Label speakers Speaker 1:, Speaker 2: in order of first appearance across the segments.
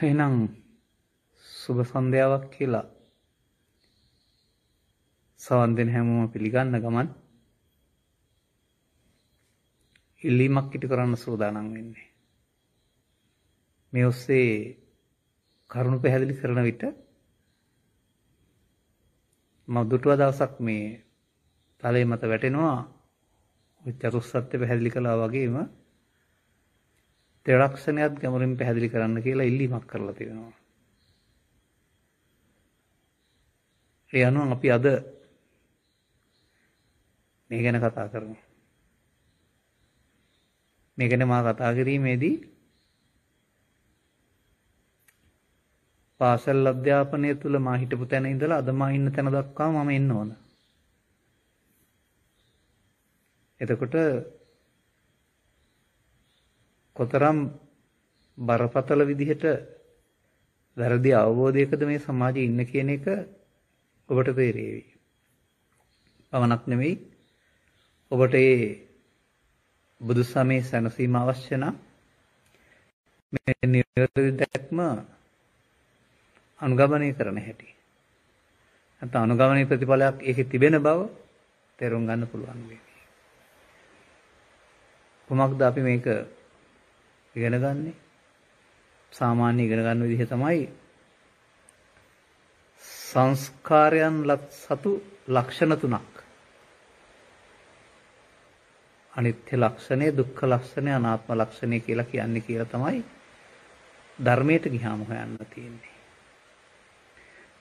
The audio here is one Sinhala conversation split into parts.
Speaker 1: එහෙනම් සුබ සන්ධ්‍යාවක් කියලා සවන් දෙන හැමෝම පිළිගන්න ගමන් ඉල්ලීමක් ඉටු කරන්න සූදානම් වෙන්නේ. මේ ඔස්සේ කරුණු පැහැදිලි කරන විට මම දුටුව දවසක් මේ තලයේ මත වැටෙනවා ඔය චතුස්සත්‍ය පැහැදිලි කළා වගේම ත්‍රිලක්ෂණයත් ගැඹුරින් පැහැදිලි කරන්න කියලා ඉල්ලීමක් කරලා තියෙනවා. ඒ අනුව අපි අද මේ ගැන කතා කරමු. මේ ගැන මා කතා කිරීමේදී පාසල් අධ්‍යාපනය තුළ මා හිටපු තැන ඉඳලා අද මා ඉන්න තැන දක්වා මම එන්න ඕන. එතකොට කොතරම් බරපතල විදිහට වැරදි අවබෝධයකද මේ සමාජයේ ඉන්න කියන එක ඔබට තේරෙවි. පමණක් නෙවෙයි ඔබට මේ බුදු සමයේ සැනසීම අවශ්‍ය නම් මේ නිවැරදි දැක්ම අනුගමනය කරන හැටි. නැත්නම් අනුගමනයේ ප්‍රතිඵලයක් ඒකේ තිබෙන බව තේරුම් ගන්න පුළුවන් වෙයි. කොහොමද අපි මේක ඉගෙන ගන්නෙ? සාමාන්‍ය ඉගෙන ගන්න විදිහ තමයි සංස්කාරයන් සතු ලක්ෂණ තුනක්. අනිත්‍ය ලක්ෂණය, දුක්ඛ ලක්ෂණය, අනාත්ම ලක්ෂණය කියලා කියන්නේ කියලා තමයි ධර්මයට ගියාම හොයන්න තියෙන්නේ.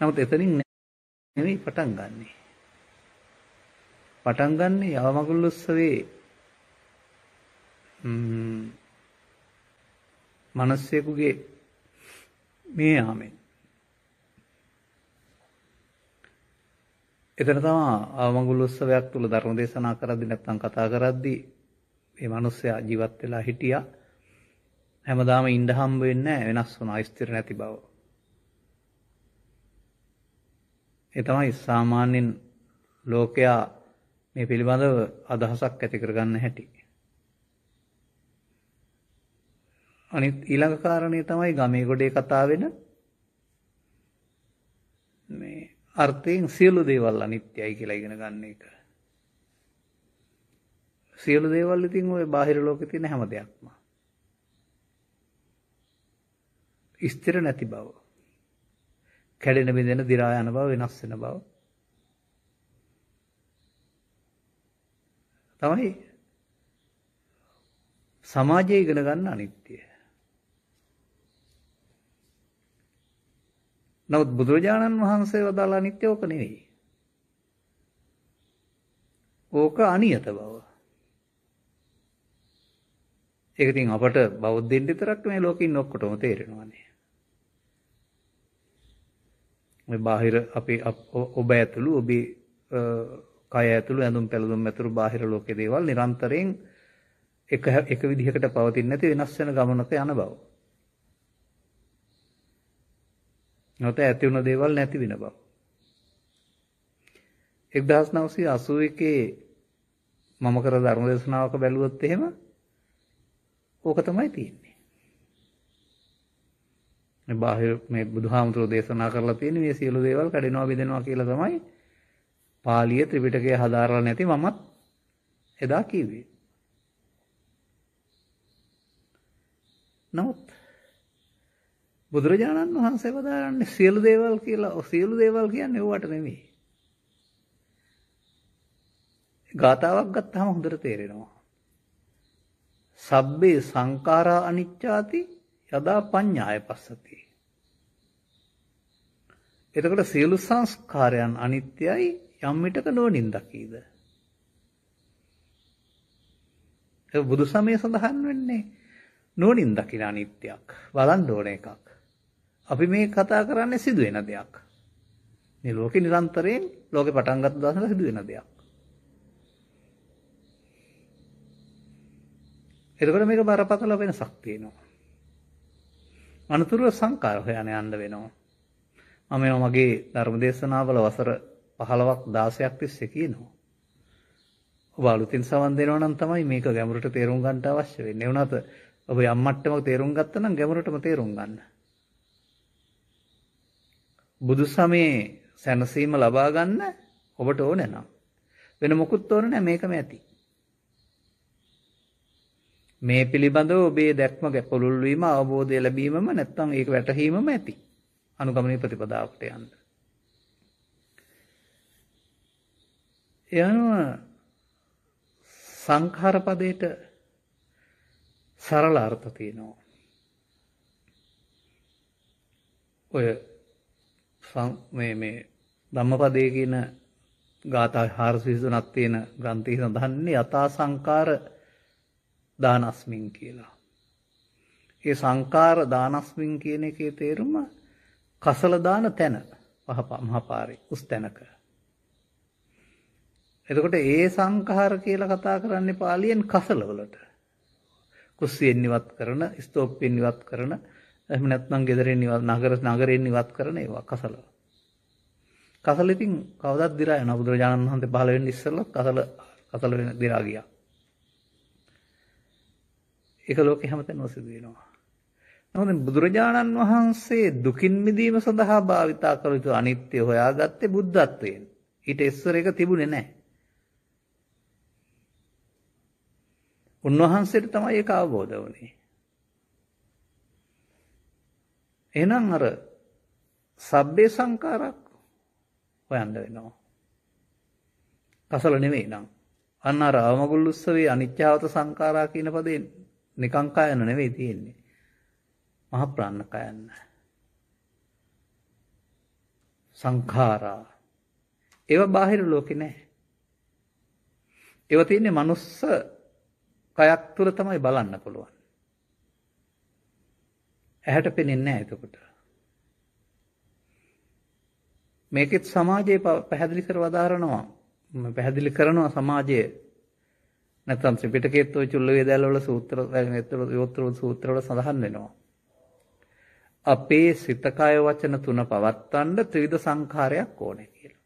Speaker 1: නමුත් එතනින් නෙවෙයි පටන් ගන්නෙ. පටන් ගන්නෙ යවමගුල් උත්සවයේ මිනිස්සෙකුගේ මේ යාමෙන්. එතන තමයි අවමගුල් උත්සවයක් තුල ධර්ම දේශනා කරද්දී නැත්නම් කතා කරද්දී මේ මිනිස්සයා ජීවත් වෙලා හිටියා. හැමදාම ඉඳ හම්බ වෙන්නේ නැහැ, වෙනස් වුණා, ස්ථිර නැති බව. ඒ තමයි සාමාන්‍යයෙන් ලෝකයා මේ පිළිබඳව අදහසක් ඇති කරගන්න හැටි. අනිත් ඊළඟ කාරණේ තමයි ගමේ ගොඩේ කතා වෙන මේ අර්ථයෙන් සියලු දේවල් අනිත්‍යයි කියලා ඉගෙන ගන්න එක. සියලු දේවල් ඉතින් ওই බාහිර ලෝකේ තියෙන හැම දෙයක්ම ස්ථිර නැති බව, කැඩෙන බිඳෙන දි รา යන බව, වෙනස් වෙන බව තමයි සමාජයේ ඉගෙන ගන්න අනිත්‍යය. නමුත් බුදුරජාණන් වහන්සේ වදාළ අනිත්‍ය ඕක නෙවෙයි. ඕක අනියත බව. ඒක ඉතින් අපට බෞද්ධයින් විතරක් මේ ලෝකේ ඉන්න ඔක්කොටම තේරෙනවානේ. මේ බාහිර අපි ඔබ ඇතුළු ඔබේ කය ඇතුළු ඇඳුම් පැළඳුම් ඇතුළු බාහිර ලෝකේ දේවල් නිරන්තරයෙන් එක විදිහකට පවතින්නේ නැති වෙනස් වෙන ගමනක යන බව. නැවත ඇති වුණ දේවල් නැති වෙන බව. 1981 මම කර ධර්ම දේශනාවක බැලුවොත් එහෙම ඕක තමයි තියෙන්නේ. මේ බාහිර මේ බුදුහාමුදුරෝ දේශනා කරලා තියෙන මේ සියලු දේවල් කඩෙනවා බෙදෙනවා කියලා තමයි පාලිය ත්‍රිපිටකය හදාරලා නැති මමත් එදා කිව්වේ. නමුත් බුදුරජාණන් වහන්සේ වදාරන්නේ සියලු දේවල් කියලා. සියලු දේවල් කියන්නේ ඕවට නෙමෙයි. ගාතාවක් ගත්තාම හොඳට තේරෙනවා. සබ්බේ සංඛාරා අනිච්චාති යදා පඤ්ඤාය පස්සති. එතකොට සියලු සංස්කාරයන් අනිත්‍යයි යම් විටක නොනින් දකීද. ඒ බුදු සමය සඳහන් වෙන්නේ නොනින් දකින අනිත්‍යක්, බලන්න ඕන එකක්. අපි මේ කතා කරන්නේ සිදුවෙන දෙයක්. මේ ලෝකේ නිරන්තරයෙන් ලෝකේ පටන් ගත්ත දවසක සිදුවෙන දෙයක්. එතකොට මේක බරපතල වෙනසක් තියෙනවා. අනතුරුව සංකාර හොයන යන්න වෙනවා. මම මගේ ධර්ම දේශනාවල වසර 15ක් 16ක් තිස්සේ කියනවා. ඔබ අලුතින් සවන් දෙනවා නම් තමයි මේක ගැඹුරට තේරුම් ගන්නට අවශ්‍ය වෙන්නේ. ඒ වුණාට ඔබ යම් මට්ටමක තේරුම් ගත්තා නම් ගැඹුරටම තේරුම් ගන්න. බුදු සමයේ සැනසීම ලබා ගන්න ඔබට ඕනේ නම් වෙන මොකුත් ඕනේ නැහැ මේකම ඇති. මේ පිළිබඳව ඔබේ දැක්ම ගැපොළුල් වීම අවබෝධය ලැබීමම නැත්නම් ඒක වැටහීමම ඇති. අනුගමනීය ප්‍රතිපදාවට යන්න. යනවා සංඛාර පදයට සරල අර්ථ තියෙනවා. ඔය මේ ධම්මපදයේ කියන ගාථා 423ක් තියෙන ග්‍රන්ථය සඳහන්නේ යථා සංකාර දානස්මින් කියලා. ඒ සංකාර දානස්මින් කියන එකේ තේරුම කසල දාන තැන මහපාරේ උස් තැනක. එතකොට ඒ සංඛාර කියලා කතා කරන්නේ පාලියෙන් කසල වලට. කුස්සියෙන් ඉවත් කරන, ස්තෝප්පෙන් ඉවත් කරන, එහෙම නැත්නම් ගෙදරින් ඉවත් නගරෙන් ඉවත් කරන ඒවා කසල. කසල ඉතින් කවදාවත් දිරා යනවා. බුදුරජාණන් වහන්සේ පහළ වෙන්න ඉස්සෙල්ලා කසල වෙන දිරා ගියා. ඒක ලෝකේ හැමතැනම සිදු වෙනවා. නමුත් බුදුරජාණන් වහන්සේ දුකින් මිදීම සඳහා භාවිතා කළ යුතු අනිත්‍ය හොයාගත්තේ බුද්ධත්වයෙන්. ඊට ඉස්සර එක තිබුණේ නැහැ. උන්වහන්සේට තමයි ඒක අවබෝධ වුණේ. එහෙනම් අර සබ්බේ සංඛාරක් හොයන්න වෙනවා. කසල නෙවෙයි නං. අන්න අර අවමගුල් උත්සවයේ අනිත්‍යවත සංඛාරා කියන පදේ නිකං කයන නෙවෙයි තියෙන්නේ. මහ ප්‍රාණ කයන්න. සංඛාරා. ඒව බාහිර ලෝකේ නැහැ. ඒව තියෙන්නේ මනුස්ස කයක් තුළ තමයි බලන්න පුළුවන්. ඇහැට පෙනෙන්නේ නැහැ එතකොට. මේකෙත් සමාජයේ පැහැදිලි කර වදාරනවා. පැහැදිලි කරනවා සමාජයේ. නැත්නම් ත්‍රිපිටකයේත් ඔය චුල්ල වේදාල වල සූත්‍ර සූත්‍ර වල සඳහන් වෙනවා. අපේ සිත කය වචන තුන පවත්තන්න ත්‍රිවිධ සංඛාරයක් ඕනේ කියලා.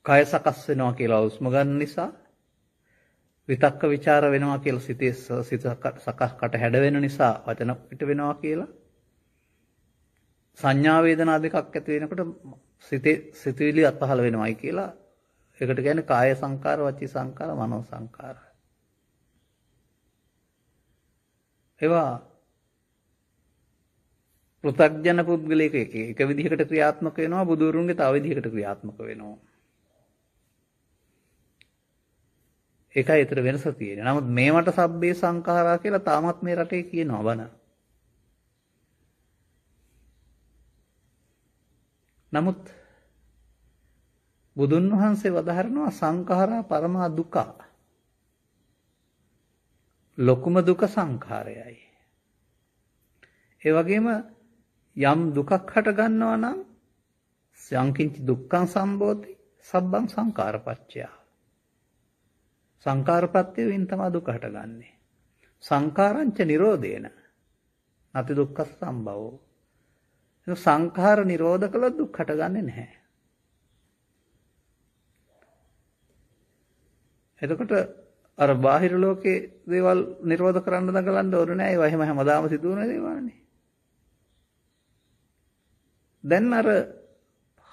Speaker 1: කය සකස් වෙනවා කියලා හුස්ම ගන්න නිසා, විතක්ක ਵਿਚාර වෙනවා කියලා සිත සකස්කට හැඩ වෙන නිසා වචන පිට වෙනවා කියලා, සංඥා වේදනා දෙකක් ඇති වෙනකොට සිතේ සිතුවිලි අත්පහළ වෙනවයි කියලා. ඒකට කියන්නේ කාය සංකාර, වචී සංකාර, මනෝ සංකාර. ඒවා පෘථග්ජන පුද්ගලයක එක විදිහකට ක්‍රියාත්මක වෙනවා, බුදුරුන්ගේ තව විදිහකට ක්‍රියාත්මක වෙනවා. ඒකයි ඊතර වෙනස තියෙන්නේ. නමුත් මේවට සබ්බේ සංඛාරා කියලා තාමත් මේ රටේ කියනවා බන. නමුත් බුදුන් වහන්සේ වදාහරනවා සංඛාරා පරමා දුක. ලොකුම දුක සංඛාරයයි. ඒ වගේම යම් දුකක් හට ගන්නවා නම් සංකින්ච දුක්ඛං සම්භෝති සබ්බං සංඛාරපච්චය. සංඛාරපත්‍ය වෙන තමයි දුක හටගන්නේ. සංඛාරංච නිරෝධේන නැති දුක්ඛ සම්භවෝ. සංඛාර නිරෝධ කළ දුක් හටගන්නේ නැහැ. එතකොට අර බාහිර ලෝකේ දේවල් නිරෝධ කරන්න දඟලන්න ඕනේ නැහැ. ඒවා එහෙම හැමදාම සිදුවන දේවල්නේ. දැන් අර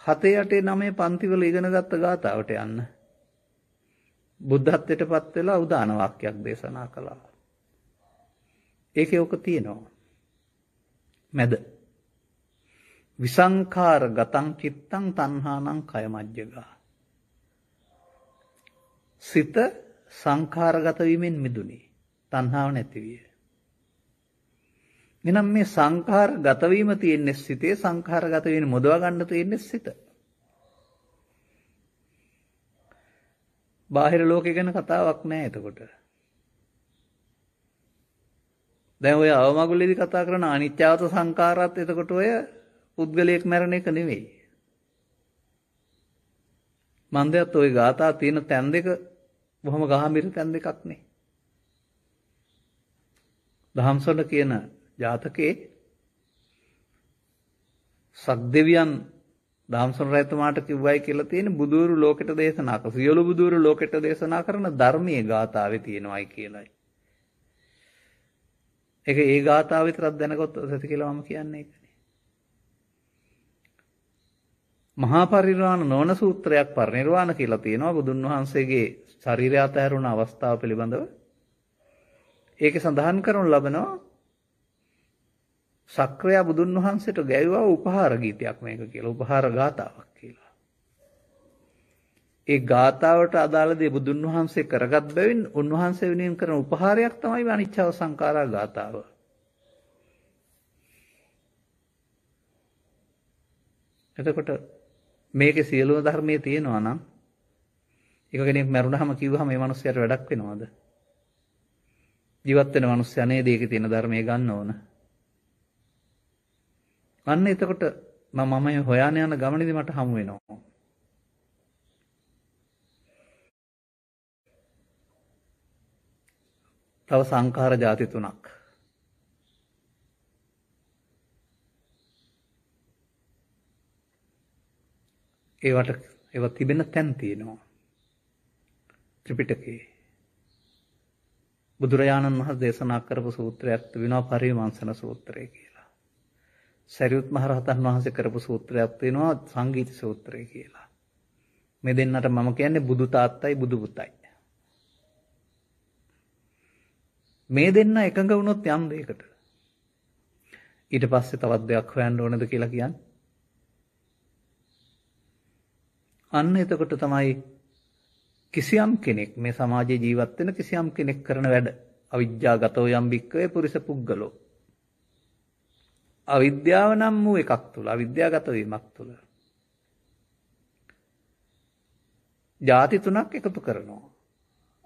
Speaker 1: 7 8 9 පන්තිවල ඉගෙන ගත්ත ගාතාවට යන්න. බුද්ධත්වයට පත් වෙලා උදාන වාක්‍යයක් දේශනා කළා. ඒකේ ඔක තියෙනවා. මැද විසංඛාර ගතං චිත්තං තණ්හානං කය මජ්ජගා. සිත සංඛාරගත වීමෙන් මිදුනේ. තණ්හාව නැති විය. එනම් මේ සංඛාරගත වීම තියෙන්නේ සිතේ, සංඛාරගත වීම මොදවා ගන්න තියෙන්නේ සිත. බාහිර ලෝකේ ගැන කතාවක් නැහැ එතකොට. දැන් ඔය අවමගුලේදී කතා කරන අනිත්‍යවත සංඛාරات එතකොට ඔය පුද්ගලයෙක් මැරෙන එක නෙවෙයි. මන්දයත් ওই ගාථා තියෙන තැන් දෙක බොහොම ගාම්භීර තැන් දෙකක් නේ. දහම්සොඬ කියන ජාතකයේ සක්දෙවියන් දහම්සොඬ රජතුමාට කිව්වයි කියලා තියෙන බුදුරු ලෝකෙට දේශනා කර සියලු බුදුරු ලෝකෙට දේශනා කරන ධර්මයේ ගාථාවේ තියෙනවායි කියලායි. ඒක ඒ ගාථාව විතරක් දැනගත්තොත් ඇති කියලා මම කියන්නේ ඒකනේ. මහා පරිනිර්වාණ නොවන සූත්‍රයක් පරිනිර්වාණ කියලා තියෙනවා බුදුන් වහන්සේගේ ශරීරය අතහැරුණ අවස්ථාව පිළිබඳව. ඒකේ සඳහන් කරනු ලබනවා සක්‍රයා බුදුන් වහන්සේට ගැයුවා උපහාර ගීතයක් මේක කියලා. උපහාර ගාථාවක් කියලා. ඒ ගාථාවට අදාළ දේ බුදුන් වහන්සේ කරගත් බැවින් උන්වහන්සේ වෙනුවෙන් කරන උපහාරයක් තමයි අනිච්චව සංඛාරා ගාථාව. එතකොට මේකේ සියලුම ධර්මයේ තියෙනවා නම් එක කෙනෙක් මරුණාම කිව්වහම මේ මිනිස්යාට වැඩක් වෙනවද? ජීවත් වෙන මිනිස්සයා නේද ඒකේ තියෙන ධර්මයේ ගන්න ඕන. අන්න එතකොට මම හොයාන යන ගමනේදී මට හමු වෙනවා. තව සංඛාර ಜಾති තුනක්. ඒවා තිබෙන තැන් තියෙනවා. ත්‍රිපිටකේ බුදුරජාණන් වහන්සේ දේශනා කරපු සූත්‍රයක් වෙනවා පරිවිමර්ශන සූත්‍රය කියලා. සරියුත් මහ රහතන් වහන්සේ කරපු සූත්‍රයක් වෙනවා සංගීත සූත්‍රය කියලා. මේ දෙන්නට මම කියන්නේ බුදු තාත්තයි බුදු පුතයි. මේ දෙන්න එකඟ වුණොත් යම් දෙයකට ඊට පස්සේ තවත් දෙයක් හොයන්න ඕනද කියලා කියන්නේ. අන්න එතකොට තමයි කිසියම් කෙනෙක් මේ සමාජයේ ජීවත් වෙන කිසියම් කෙනෙක් කරන වැඩ අවිද්‍යාවගතෝ යම් භික්කවේ පුරිස පුද්ගලෝ. අවිද්‍යාව නම් වූ එකක් තුල අවිද්‍යාවගත වීමක් තුල ಜಾති තුනක් එකතු කරනවා.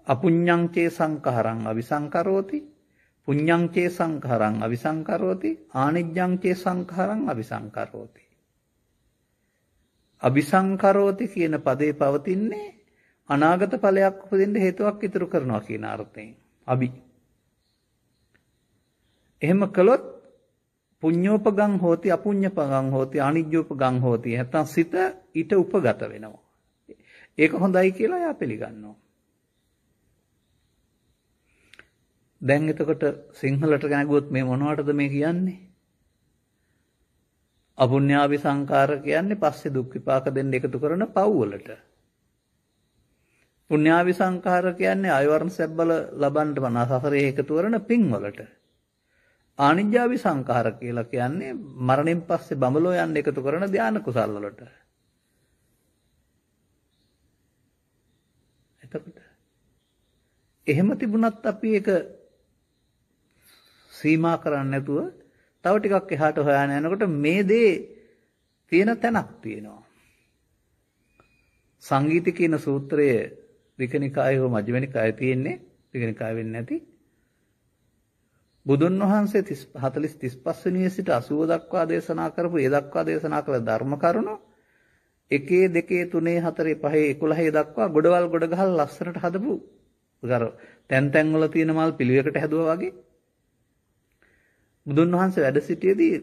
Speaker 1: අපුඤ්ඤං චේ සංඛාරං අபிසංකරෝති පුඤ්ඤං චේ සංඛාරං අபிසංකරෝති ආනිජ්ජං චේ සංඛාරං අபிසංකරෝති. අபிසංකරෝති කියන පදේ පවතින්නේ අනාගත ඵලයක් උපදින්න හේතුවක් ඉතුරු කරනවා කියන අර්ථයෙන්. එහෙම කළොත් පුඤ්ඤෝපගං හෝති අපුඤ්ඤපගං හෝති ආනිජ්ජෝපගං හෝති. නැත්නම් සිත ඊට උපගත වෙනවා. ඒක හොඳයි කියලා එයා පිළිගන්නවා. දැන් එතකොට සිංහලට ගැනගුවොත් මේ මොනවටද මේ කියන්නේ? අපුඤ්ඤාභි සංකාර කියන්නේ පස්සේ දුක් විපාක දෙන්න එකතු කරන පව් වලට. පුඤ්ඤාභි සංකාර කියන්නේ ආයවර්ණ සැබ්බල ලබන්න මන සසරේ එකතු කරන පින් වලට. ආනිජ්ජාභි සංකාර කියලා කියන්නේ මරණයෙන් පස්සේ බඹලෝ යන්න එකතු කරන ධාන කුසල් වලට. එතකොට එහෙම තිබුණත් අපි ඒක සීමා කරන්නේ නැතුව තව ටිකක් එහාට හොයන යනකොට මේ දේ තියෙන තැනක් තියෙනවා. සංගීත කියන සූත්‍රයේ විකනිකාය හෝ මජ්ක්‍ධිම නිකායේ තියෙන්නේ විකනිකාය වෙන්නේ නැති. බුදුන් වහන්සේ 35 වෙනි සිට 80 දක්වා දේශනා කරපු ඒ දක්වා දේශනා කළ ධර්ම කරුණු 1 2 3 4 5 11 දක්වා ගොඩවල් ගොඩ ගහලා ලස්සනට හදපු අර තැන් තැන් වල තියෙන මල් පිළිවෙකට හැදුවා වගේ බුදුන් වහන්සේ වැඩ සිටියේදී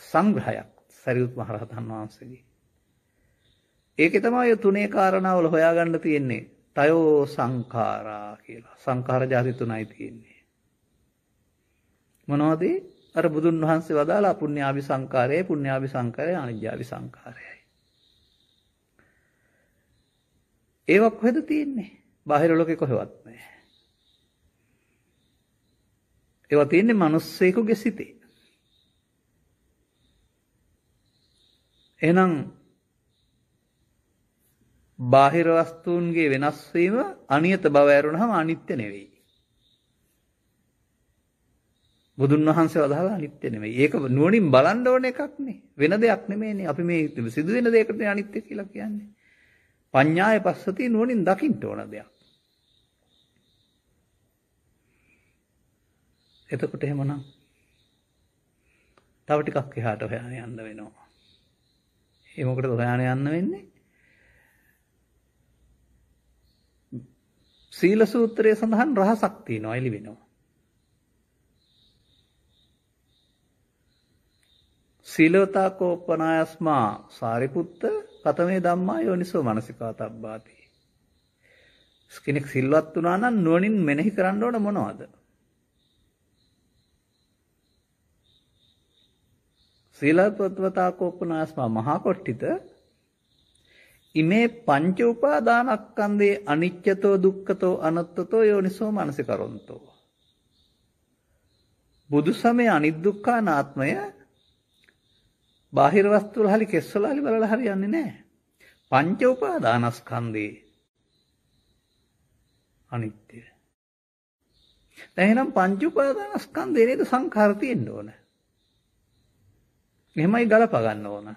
Speaker 1: සංග්‍රහයක් සරියුත් මහ රහතන් වහන්සේගේ. ඒකේ තමයි තුනේ කාරණාවල හොයාගන්න තියෙන්නේ. තයෝ සංඛාරා කියලා. සංඛාර ಜಾති තුනයි තියෙන්නේ. මොනවද? අර බුදුන් වහන්සේ වදාලා පුඤ්ඤාභි සංඛාරයයි පුඤ්ඤාභි සංඛාරයයි අනිජ්ජාභි සංඛාරයයි. ඒවා කොහෙද තියෙන්නේ? බාහිර ලෝකේ කොහෙවත් නැහැ. ඒවා තියෙන්නේ මිනිස්සෙකුගේ සිතේ. එහෙනම් බාහිර වස්තුන්ගේ වෙනස් වීම අනියත බව ඇරුණාම අනිත්‍ය නෙවෙයි. බුදුන් වහන්සේ වදාළා අනිත්‍ය නෙවෙයි. ඒක නුවණින් බලන්න ඕන එකක් නේ. වෙන දෙයක් නෙමෙයිනේ. අපි මේ සිදුවෙන දෙයකට අනිත්‍ය කියලා කියන්නේ. පඤ්ඤාය පස්සති නුවණින් දකින්න ඕන දෙයක්. එතකොට එහෙමනම් තව ටිකක් එහාට හොයන්න යන්න වෙනවා. ඒ මොකටද හොයන්න යන්න වෙන්නේ? සීල සූත්‍රයේ සඳහන් රහසක් තියෙනවා එළි වෙනවා. සීලවතා කෝපනායස්මා සාරිපුත්ත කතමේ ධම්මා යෝනිසෝ මනසිකා තබ්බාති. කෙනෙක් සිල්වත් වුණා නම් නුවණින් මෙනෙහි කරන්න ඕන මොනවද? සීලපත්වතාකෝපනාස්මා මහා කොට්ටිත ඉමේ පංච උපාදානස්කන්ධේ අනිච්චතෝ දුක්ඛතෝ අනත්තතෝ යෝනිසෝ මනසිකරොන්තෝ. බුදු සමය අනිදුක්ඛානාත්මය බාහිර වස්තු වල හරි කෙස්වල හරි බලලා හරියන්නේ නැහැ. පංච උපාදානස්කන්ධේ අනිත්‍ය. දැන් එහෙනම් පංච උපාදානස්කන්ධේ නේද සංඛාර තියෙන්න ඕන. එහෙමයි ගලප ගන්න ඕන.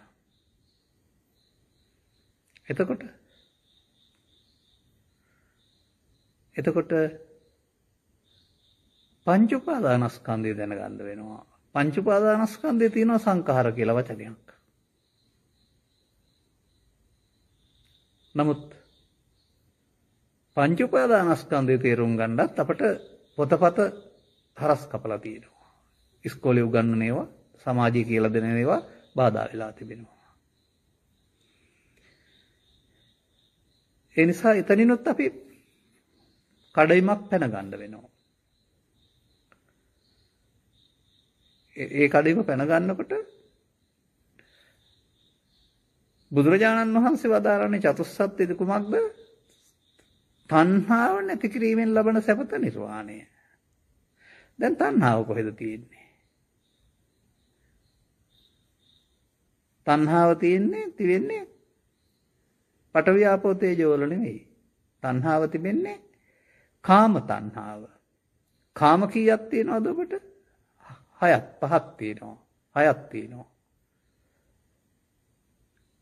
Speaker 1: එතකොට පංච උපාදානස්කන්ධය දැනගන්න වෙනවා. පංච උපාදානස්කන්ධයේ තියෙනවා සංඛාර කියලා වචනයක්. නමුත් පංච උපාදානස්කන්ධය තේරුම් ගන්නත් අපට පොතපත හරස් කපලා තියෙනවා. ඉස්කෝලේ උගන්වන ඒවා, සමාජයේ කියලා දෙන ඒවා බාධා වෙලා තිබෙනවා. ඒ නිසා එතනිනුත් අපි කඩයිමක් පැන ගන්න වෙනවා. ඒ කඩයිම පැන ගන්නකොට බුදුරජාණන් වහන්සේ වදාරන්නේ චතුස්සත්ත්‍යද කුමක්ද? තණ්හාව නැති කිරීමෙන් ලබන සැපත නිර්වාණය. දැන් තණ්හාව කොහෙද තියෙන්නේ? තණ්හාව තිබෙන්නේ පඨවි ආපෝ තේජෝ වල නෙවෙයි. තණ්හාව තිබෙන්නේ කාම තණ්හාව. කාම කීයක් තියෙනවද ඔබට? 5ක් තියෙනවා. 6ක් තියෙනවා.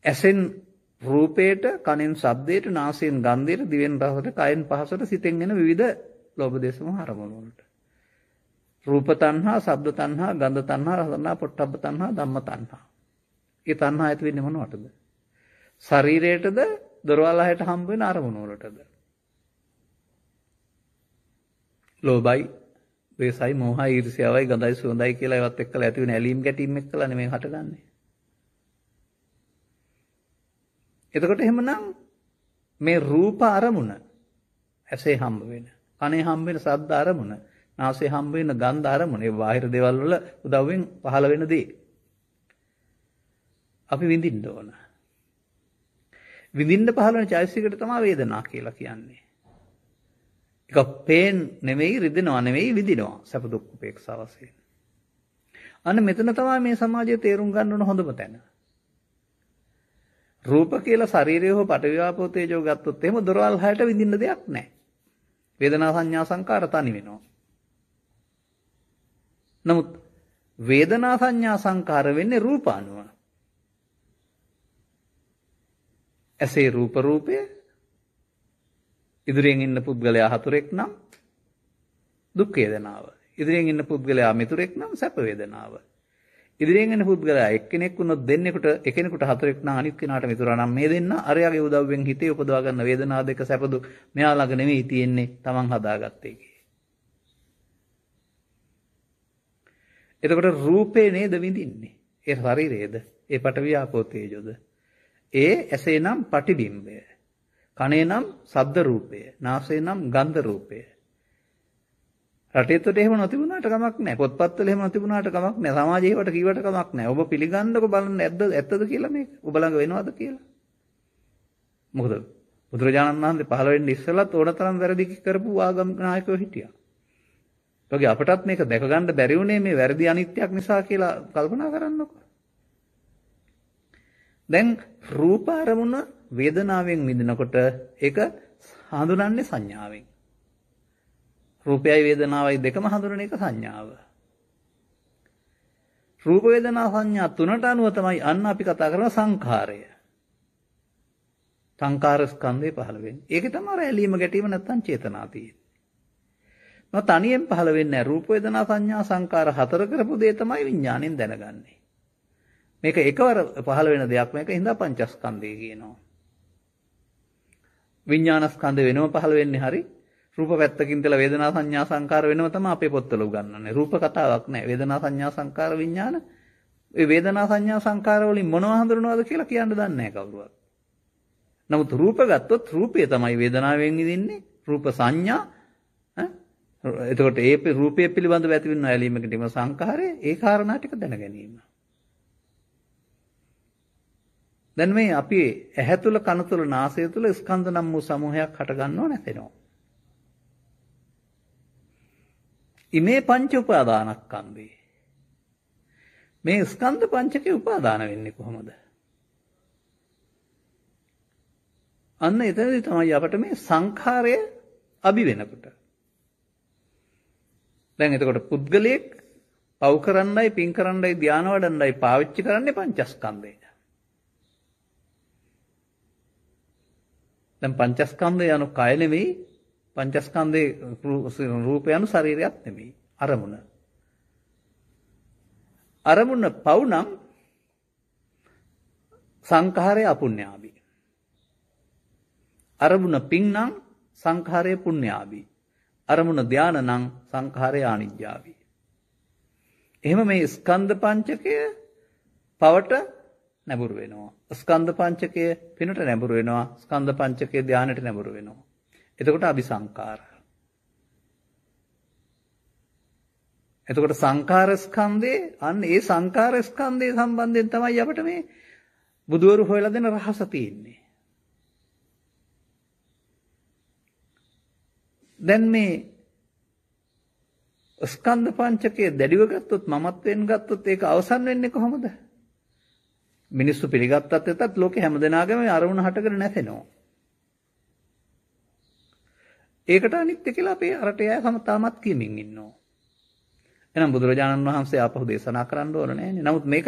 Speaker 1: ඇසෙන් රූපයට, කනෙන් ශබ්දයට, නාසයෙන් ගන්ධයට, දිවෙන් රසට, කයෙන් පහසට, සිතෙන් එන විවිධ ලෝභ දේශ මොහ අරමුණු වලට. රූප තණ්හා, ශබ්ද තණ්හා, ගන්ධ තණ්හා, රස තණ්හා, පොට්ටබ්බ තණ්හා, ධම්ම තණ්හා. ඒ තණ්හා ඇති වෙන්නේ මොනවටද? ශරීරයටද, දොරවල් හයට හම්බ වෙන අරමුණු වලටද? ලෝභයි, ද්වේෂයි, මෝහයි, ඊර්ෂ්‍යාවයි, ගඳයි, සුවඳයි කියලා ඒවත් එක්කලා ඇති වෙන ඇලීම් ගැටීම් එක්කලා නෙමෙයි හටගන්නේ. එතකොට එහෙමනම් මේ රූප අරමුණ ඇසේ හම්බ වෙන, කනේ හම්බ වෙන ශබ්ද අරමුණ, නාසයේ හම්බ වෙන ගන්ධ අරමුණ, ඒ බාහිර දේවල් වල උදව්වෙන් පහළ වෙන දේ අපි විඳින්න ඕන. විඳින්න පහළ වෙන චෛතසිකයට තමයි වේදනා කියලා කියන්නේ. ඒක පේන් නෙමෙයි, රිදෙනවා නෙමෙයි, විඳිනවා. සැප දුක් උපේක්ෂා වශයෙන්. අන්න මෙතන තමයි මේ සමාජයේ තේරුම් ගන්න ඕන හොඳම තැන. රූප කියලා ශරීරය හෝ පඨවි ආපෝ තේජෝ ගත්තොත් එහෙම දොරවල් හයට විඳින්න දෙයක් නැහැ. වේදනා සංඥා සංකාර තනි වෙනවා. නමුත් වේදනා සංඥා සංකාර වෙන්නේ රූප අනුව. ඇසේ රූපය ඉදිරියෙන් ඉන්න පුද්ගලයා හතුරෙක් නම් දුක් වේදනාව. ඉදිරියෙන් ඉන්න පුද්ගලයා මිතුරෙක් නම් සැප වේදනාව. ඉදිරියෙන් එන පුද්ගලයා එක්කෙනෙක් වුණොත් දෙන්නෙකුට එකිනෙකුට හතරෙක් නම් අනිත් කෙනාට මිතුරා නම් මේ දෙන්න අරයාගේ උදව්වෙන් හිතේ උපදවා ගන්න වේදනා දෙක සැපදු මෙයා ළඟ නෙවෙයි තියෙන්නේ තමන් හදාගත්ත එකේ. එතකොට රූපේ නේද විඳින්නේ? ඒ ශරීරයේද? ඒ පඨවි ආපෝ තේජෝද? ඒ ඇසේ නම් පටිබිම්බය. කනේ නම් ශබ්ද රූපය. නාසයේ නම් ගන්ධ රූපය. රටේතොට එහෙම නොතිබුණාට කමක් නැහැ. පොත්පත්වල එහෙම නොතිබුණාට කමක් නැහැ. සමාජයේ වට කීවට කමක් නැහැ. ඔබ පිළිගන්නකො බලන්න ඇත්තද කියලා මේක. ඔබ ළඟ වෙනවද කියලා. මොකද බුදුරජාණන් වහන්සේ පහළ වෙන්නේ ඉස්සෙල්ලත් ඕනතරම් වැරදි කරපු ආගම් නායකයෝ හිටියා. ඒගොල්ලෝ අපටත් මේක දැක ගන්න බැරි වුණේ මේ වැරදි අනිත්‍යක් නිසා කියලා කල්පනා කරන්නකො. දැන් රූප අරමුණ වේදනාවෙන් විඳිනකොට ඒක හඳුනන්නේ සංඥාවෙන්. රූපයයි වේදනාවයි දෙකම හඳුනන එක සංඥාව. රූප වේදනා සංඥා තුනට අනුව තමයි අන්න අපි කතා කරන සංඛාරය. සංඛාර ස්කන්ධය පහළ වෙන්නේ. ඒකේ තමයි ඇලීම ගැටීම නැත්තම් චේතනා තියෙන්නේ. මම තනියෙන් පහළ වෙන්නේ නැහැ. රූප වේදනා සංඥා සංඛාර හතර කරපු දේ තමයි විඥාණයෙන් දැනගන්නේ. මේක එකවර පහළ වෙන දෙයක්. මේක හින්දා පංචස්කන්ධය කියනවා. විඥාන ස්කන්ධ වෙනම පහළ වෙන්නේ හරි රූප පැත්තකින් තල වේදනා සංඥා සංකාර වෙනව තමයි අපේ පොත්වල උගන්වන්නේ. රූප කතාවක් නැහැ. වේදනා සංඥා සංකාර විඥාන. ඒ වේදනා සංඥා සංකාර වලින් මොනව හඳුනනවද කියලා කියන්න දන්නේ නැහැ කවුරුවත්. නමුත් රූප ගත්තොත් රූපය තමයි වේදනාවෙන් ඉදින්නේ. රූප සංඥා එතකොට ඒ රූපය පිළිබඳව ඇති වෙන ඇලීමකටම සංකාරය ඒ කාරණා ටික දැන ගැනීම. දැන් මේ අපි ඇහැ තුල කන තුල නාසය තුල ස්කන්ධ නම් වූ සමූහයක් හට ගන්නව නැතෙනවා. ඉමේ පංච උපාදානස්කන්ධේ. මේ ස්කන්ධ පංචකේ උපාදාන වෙන්නේ කොහොමද? අන්න එතනදී තමයි අපට මේ සංඛාරය අභි වෙනකොට. දැන් එතකොට පුද්ගලයෙක් පව් කරන්නයි පින් කරන්නයි ධාන වඩන්නයි පාවිච්චි කරන්නේ පංචස්කන්ධය. දැන් පංචස්කන්ධය යනු කය නෙමෙයි, පංචස්කන්ධේ රූපය යනු ශරීරයක් නෙමෙයි, අරමුණ. අරමුණ පව් නම් සංඛාරය අපුඤ්ඤාභි. අරමුණ පින් නම් සංඛාරය පුඤ්ඤාභි. අරමුණ ධාන නම් සංඛාරය ආනිජ්ජාභි. එහෙම මේ ස්කන්ධ පංචකය පවට නැඹුරු වෙනවා. ස්කන්ධ පංචකය පිනට නැඹුරු වෙනවා. ස්කන්ධ පංචකය ධානයට නැඹුරු වෙනවා. එතකොට අபிසංකාර. එතකොට සංඛාර ස්කන්ධේ අන්න ඒ සංඛාර ස්කන්ධේ සම්බන්ධයෙන් තමයි අපිට මේ බුදවරු හොයලා දෙන රහස තියෙන්නේ. දැන් මේ ස්කන්ධ පංචකය දැඩිව ගත්තොත් මමත්වෙන් ගත්තොත් ඒක අවසන් වෙන්නේ කොහොමද? මිනිස්සු පිළිගත්තත් එතත් ලෝකේ හැමදෙනාගේම අරමුණ හටගෙන නැතෙනවා. ඒකට අනිත්‍ය කියලා අපේ අරටේ අය තාමත් කියමින් ඉන්නවා. එහෙනම් බුදුරජාණන් වහන්සේ ආපහු දේශනා කරන්න ඕන නෑනේ. නමුත් මේක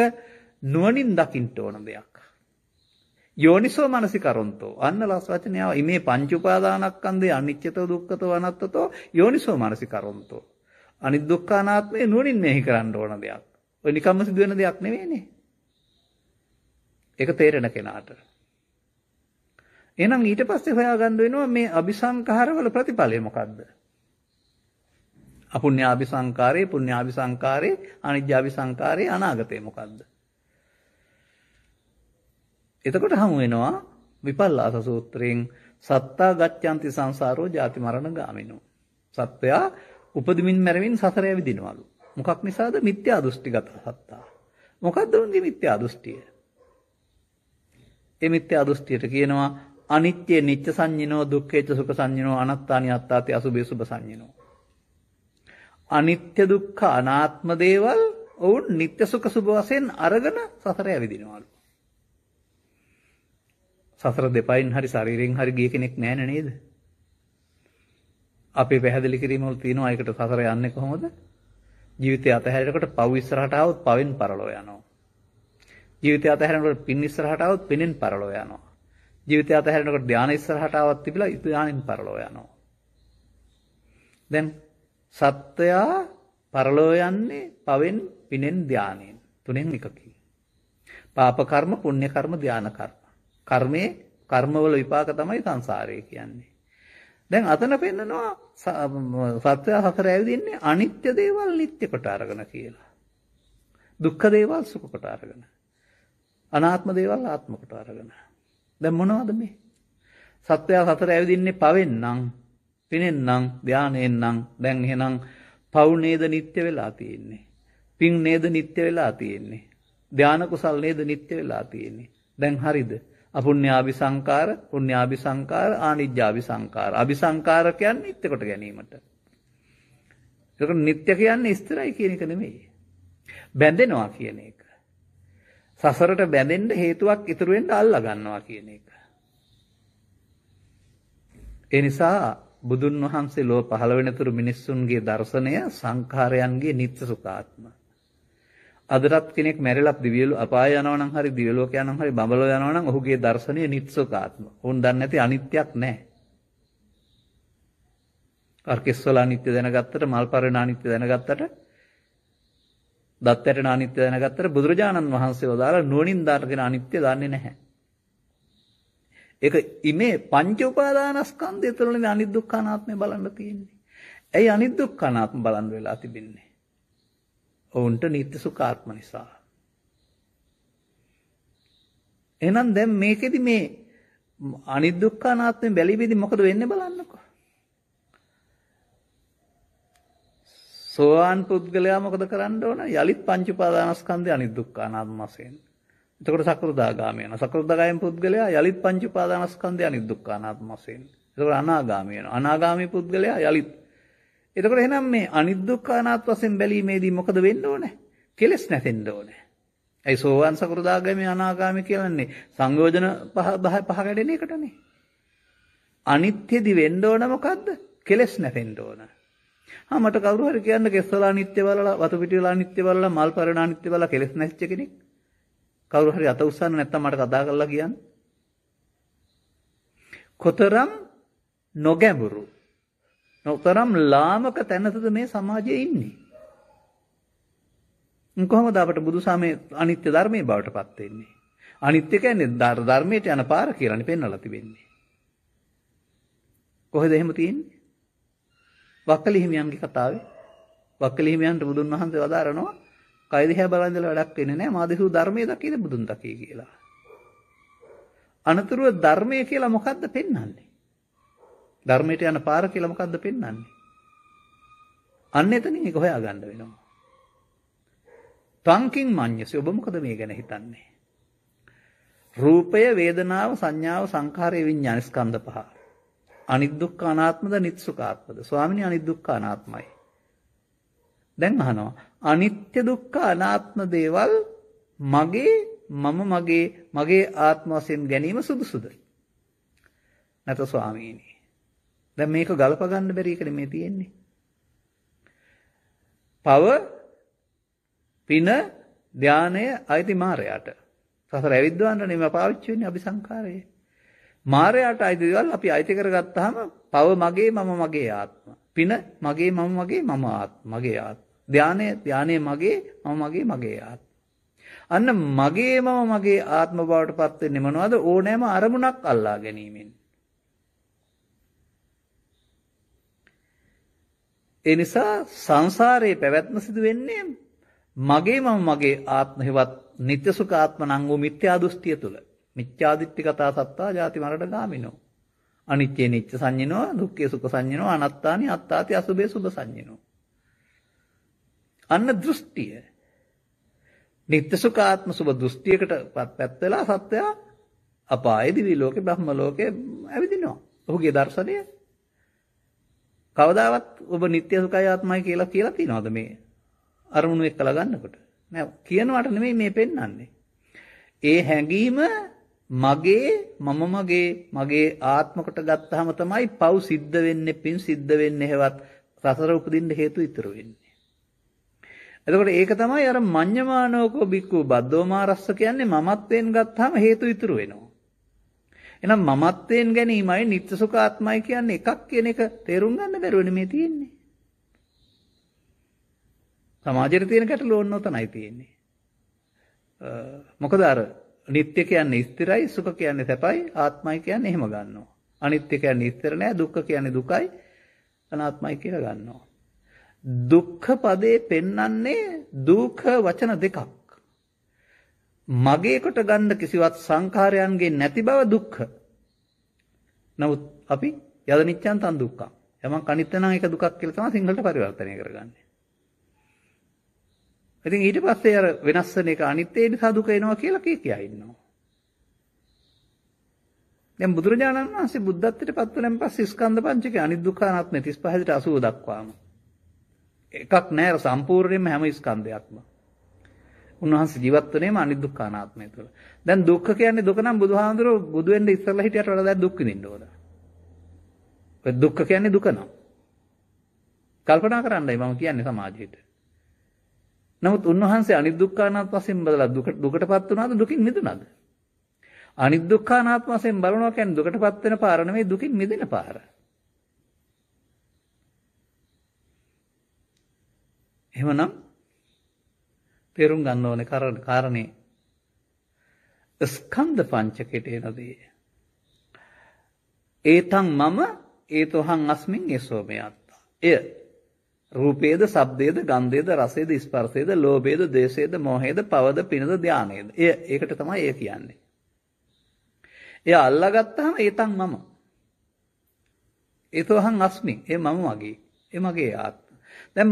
Speaker 1: නුවණින් දකින්න ඕන දෙයක්. යෝනිසෝ මනසිකරොන්තෝ අන්න ලස් වචනය ඉමේ පංච උපාදානස්කන්ධේ අනිච්චතෝ දුක්ඛතෝ අනාත්තතෝ යෝනිසෝ මනසිකරොන්තෝ. අනිත් දුක්ඛ අනාත්මය නුවණින් මෙහි කරන්න ඕන දෙයක්. ඔය නිකම්ම සිදුවෙන දෙයක් නෙවෙයිනේ. ඒක තේරෙන කෙනාට. එහෙනම් ඊට පස්සේ හොයාගන්න වෙනවා මේ අபிසංඛාරවල ප්‍රතිඵලය මොකද්ද? අපුඤ්ඤාபிසංකාරේ, පුඤ්ඤාபிසංකාරේ, අනිජ්ජාபிසංකාරේ අනාගතේ මොකද්ද? එතකොට හමු වෙනවා විපල්ලාස සූත්‍රයෙන් සත්තා ගච්ඡanti සංසාරෝ ජාති මරණ ගාමිනෝ. සත්වයා උපදිමින් මැරෙමින් සසර ඇවිදිනවලු. මොකක් නිසාද? මිත්‍යා දෘෂ්ටිගත සත්තා. මොකද්ද උන්ගේ මිත්‍යා දෘෂ්ටිය? ඒ මිත්‍යා දෘෂ්ටියට කියනවා අනිත්‍ය නිච්ච සංඤිනෝ, දුක්ඛේච සුඛ සංඤිනෝ, අනත්තානි අත්තාති අසුභේ සුභ සංඤිනෝ. අනිත්‍ය දුක්ඛ අනාත්ම දේවල් ඔවුන් නිත්‍ය සුඛ සුභ වශයෙන් අරගෙන සසර ඇවිදිනවලු. සසර දෙපයින් හරි ශරීරයෙන් හරි ගිය කෙනෙක් නැහැ නේද? අපේ පැහැදිලි කිරීම වල තියෙනවා ඒකට සසර යන්නේ කොහොමද? ජීවිතය අතහැරෙනකොට පව් ඉස්සරහට ආවොත් පවෙන් පරලෝ යනවා. ජීවිතය අතහැරෙනකොට පින් ඉස්සරහට ආවොත් පිනෙන් පරලෝ යනවා. ජීවිතය අතහැරෙනකොට ධානය ඉස්සරහට ආවත් තිබිලා ධානෙන් පරලෝ යනවා. දැන් සත්‍යයා පරලෝ යන්නේ පවෙන් පිනෙන් ධානයෙන් තුනෙන් එකකින්. පාප කර්ම, පුණ්‍ය කර්ම, ධාන කර්ම. කර්මයේ කර්මවල විපාක තමයි සංසාරය කියන්නේ. දැන් අතන පෙන්නනවා සත්‍යය හතර ඇවිදින්නේ අනිත්‍ය දේවල් නිට්ටය කොට අරගෙන කියලා. දුක්ඛ දේවල් සුඛ කොට අරගෙන. අනාත්ම දේවල් ආත්ම කොට අරගෙන. දැන් මොනවද මේ? සත්‍යය හතර ඇවිදින්නේ පවෙන් නම්, පිනෙන් නම්, ධානයෙන් නම්. දැන් එහෙනම් පව් නේද නිට්ටය වෙලා තියෙන්නේ. පින් නේද නිට්ටය වෙලා තියෙන්නේ. ධාන කුසල් නේද නිට්ටය වෙලා තියෙන්නේ. දැන් හරිද? අපුඤ්ඤාபிසංකාර, පුඤ්ඤාபிසංකාර, ආනිජ්ජාபிසංකාර. අபிසංකාර කියන්නේ නිත්‍ය කොට ගැනීමට. ඒක නිත්‍ය කියන්නේ ස්ථිරයි කියන එක නෙමෙයි. බැඳෙනවා කියන එක. සසරට බැඳෙන්න හේතුවක් ඉතුරු වෙන්න අල්ලා ගන්නවා කියන එක. ඒ නිසා බුදුන් වහන්සේ ලෝ පහළ වෙනතුරු මිනිස්සුන්ගේ දර්ශනය සංඛාරයන්ගේ නිත්‍ය සුඛාත්ම. අදටත් කෙනෙක් මැරිලා දිව්‍යලෝ අපාය යනවා නම් හරි දිව්‍ය ලෝක යනවා නම් හරි බඹලෝ යනවා නම් ඔහුගේ දර්ශනය නිත්සුකාත්ම. උන් දන්නේ නැති අනිත්‍යක් නැහැ. අර්කෙස්වල අනිත්‍ය දැනගත්තට, මල් පරණ අනිත්‍ය දැනගත්තට, දත් ඇටන අනිත්‍ය දැනගත්තට බුදුරජාණන් වහන්සේ වදාළ නුවණින් දාගෙන අනිත්‍ය දන්නේ නැහැ. ඒක ඉමේ පංච උපාදානස්කන්ධය තුළනේ අනිත් දුක්ඛ අනාත්මය බලන්න තියෙන්නේ. ඇයි අනිත් දුක්ඛ අනාත්ම බලන් වෙලා තිබෙන්නේ? ඔවුන්ට නිත්‍ය සුඛාත්ම නිසා. එහෙනම් දැන් මේකෙදි මේ අනිත් දුක්ඛ අනාත්මෙ බැලීමේදී මොකද වෙන්නේ බලන්නකෝ. සෝවාන් පුද්ගලයා මොකද කරන්න ඕන? යලිත් පංච උපාදානස්කන්ධය අනිත් දුක්ඛ අනාත්ම වශයෙන් එතකොට සකෘදාගාමී වෙනවා. සකෘදාගාමී පුද්ගලයා යලිත් පංච උපාදානස්කන්ධය අනිදුක්ඛ අනාත්ම වශයෙන්. එතකොට අනාගාමී වෙනවා. අනාගාමී පුද්ගලයා යලිත්. එතකොට එහෙනම් මේ අනිදුක්ඛ අනාත්ම වශයෙන් බැලීමේදී මොකද වෙන්න ඕනේ? කෙලෙස් නැතෙන්න ඕනේ. ඒ සෝවාන් සකෘදාගාමී අනාගාමී කියන්නේ සංයෝජන පහ කැඩෙන එකටනේ. අනිත්‍යදි වෙන්න ඕන මොකද්ද? කෙලෙස් නැතෙන්න ඕන. මට කවුරු හරි කියන්න කෙස්වල අනිත්‍ය බලලා වතු පිටි වල අනිත්‍ය බලලා මල් පරණ අනිත්‍ය බලලා කෙලෙස් නැච්ච කෙනෙක් කවුරු හරි අත උස්සන්න නැත්තම් මට කතා කරලා කියන්න. කොතරම් නොගැඹුරු නොතරම් ලාමක තැනකද මේ සමාජයේ ඉන්නේ. කොහොමද අපට බුදුසමයේ අනිත්‍ය ධර්මයේ බවට පත් වෙන්නේ? අනිත්‍ය කියන්නේ ධර්මයට යන පාර කියලානේ පෙන්වලා තිබෙන්නේ. කොහෙද එහෙම තියෙන්නේ? වක්කලි හිමියන්ගේ කතාවේ වක්කලි හිමියන්ට බුදුන් වහන්සේ වදාරනවා කය දිහා බලන් ඉඳලා වැඩක් වෙන්නේ නැහැ මාදිසු ධර්මයේ දකීද බුදුන් දකී කියලා. අනතුරුව ධර්මය කියලා මොකද්ද පෙන්වන්නේ? ධර්මයට යන පාර කියලා මොකද්ද පෙන්වන්නේ? අන්න එතනින් ඒක හොයාගන්න වෙනවා. තංකින් මඤ්ඤසේ ඔබ මොකද මේ ගැන හිතන්නේ? රූපය, වේදනාව, සංඥාව, සංඛාරය, විඤ්ඤාණ ස්කන්ධ පහ. අනිදුක්ඛ අනාත්මද නිත්සුඛාත්මද? ස්වාමිනේ අනිදුක්ඛ අනාත්මයි. දැන් අහනවා අනිත්‍ය දුක්ඛ අනාත්ම දේවල් මගේ ආත්ම වශයෙන් ගැනීම සුදුසුද? නැත ස්වාමීනි. දැන් මේක ගලප ගන්න බැරි එකනේ මේ තියෙන්නේ. පව පින ධානය අයිති මායයට. සසර ඇවිද්දවන්න නෙමෙයි පාවිච්චි වෙන්නේ අபிසංකාරයේ. මායයට අයිති දේවල් අපි අයිති කරගත්තාම පව මගේ මම මගේ ආත්ම. පින මගේ මම ආත්ම මගේ ආත්ම. ධානය මගේ මම මගේ ආත්ම. අන්න මගේ මම මගේ ආත්ම බවට පත් වෙන්නේ මොනවද? ඕනෑම අරමුණක් අල්ලා ගැනීමෙන්. ඒ නිසා සංසාරයේ පැවැත්ම සිදු වෙන්නේ මගේ මම මගේ ආත්ම හෙවත් නිත්‍ය සුඛ ආත්ම නම් වූ මිත්‍යා දෘෂ්ටිය තුල. මිත්‍යා දිට්ඨි කතා සත්තා ජාති මරණ ගාමිනෝ. අනිත්‍ය නිත්‍ය සංඤිනෝ, දුක්ඛේ සුඛ සංඤිනෝ, අනාත්තානි අත්තාති අසුභේ සුභ සංඤිනෝ. අන්න දෘෂ්ටිය. නිත්‍ය සුඛ ආත්ම සුභ දෘෂ්ටියකට පැත් වෙලා සත්‍යය අපායේ දිවි ලෝකේ බ්‍රහ්ම ලෝකේ ඇවිදිනවා. ඔහුගේ දර්ශනය කවදාවත් ඔබ නිත්‍ය සුඛයි ආත්මයි කියලා තියනවද මේ අරමුණු එක්කලා ගන්නකොට? නෑ, කියනවට නෙමෙයි මේ පෙන්වන්නේ. ඒ හැඟීම මගේ ආත්ම කොට ගත්තාම තමයි පව් සිද්ධ වෙන්නේ, පින් සිද්ධ වෙන්නේ, හේවත් සසර උපදින්න හේතු ඉතුරු වෙන්නේ. එතකොට ඒක තමයි අර මඤ්ඤමානෝකෝ බික්කු බද්දෝමාරස්ස කියන්නේ මමත්වෙන් ගත්තාම හේතු ඉතුරු වෙනවා. එහෙනම් මමත්වෙන් ගැනීමයි නිත්‍ය සුඛ ආත්මයි කියන්නේ එකක් කියන එක තේරුම් ගන්න බැරුවනේ මේ තියෙන්නේ. සමාජයේ තියෙන ගැටලුව ඕන නොතනයි තියෙන්නේ. මොකද අර නිත්‍ය කියන්නේ ස්ථිරයි, සුඛ කියන්නේ සැපයි, ආත්මයි කියන්නේ එහෙම ගන්නවා. අනිත්‍ය කියන්නේ ස්ථිර නෑ, දුක්ඛ කියන්නේ දුකයි, අනාත්මයි කියලා ගන්නවා. දුක්ඛ පදේ පෙන්වන්නේ දුක්ඛ වචන දෙකක්. මගේ කොට ගන්න කිසිවත් සංඛාරයන්ගේ නැති බව දුක්ඛ. නමුත් අපි යද නිච්ඡන් තන් දුක්ඛං. යමක් අනිත්‍ය නම් ඒක දුකක් කියලා තමයි සිංහලට පරිවර්තනය කරගන්නේ. ඉතින් ඊට පස්සේ අර වෙනස් වෙන එක අනිත්‍ය නිසා දුක එනවා කියලා කියා ඉන්නවා. දැන් බුදුරජාණන් වහන්සේ බුද්ධත්වයට පත් වුණාන් පස්සේ ස්කන්ධ පංචකේ අනිදුක්ඛ අනාත්ම 35 80 දක්වාම එකක් නෑ සම්පූර්ණයෙන්ම හැම ස්කන්ධයක්ම. උන්වහන්සේ ජීවත් වුණේම අනිදුක්ඛ අනාත්මය තුළ. දැන් දුක්ඛ කියන්නේ දුක නම් බුදුහාමුදුරුවෝ බුදු වෙන්න ඉස්සෙල්ලා හිටියට වඩා දැන් දුක් විඳින්න ඕන. ඔය දුක්ඛ කියන්නේ දුක නම්. කල්පනා කරන්නයි මම කියන්නේ සමාජයට. නමුත් උන්වහන්සේ අනිදුක්ඛ අනාත්ම වශයෙන් බලලා දුකටපත් වුණාද දුකින් මිදුණාද? අනිදුක්ඛ අනාත්ම වශයෙන් බලනවා කියන්නේ දුකටපත් වෙන පාර නෙමෙයි දුකින් මිදෙන පාර. එහෙමනම් තේරුම් ගන්න ඕනේ කාරණේ ස්කන්ධ පංචකයට එනදී ඒතං මම ඒතෝහං අස්මින් ඒසෝ මෙයත්තා. එය රූපේද, ශබ්දේද, ගන්ධේද, රසේද, ස්පර්ශේද, ලෝභේද, දේශේද, මෝහේද, පවද, පිනද, ධානයේද. ඒකට තමයි ඒ කියන්නේ. එය අල්ලාගත්තාම ඒතං මම. ඒතෝහං අස්මි. ඒ මම මගේ. ඒ මගේ ආත්ම. දැන්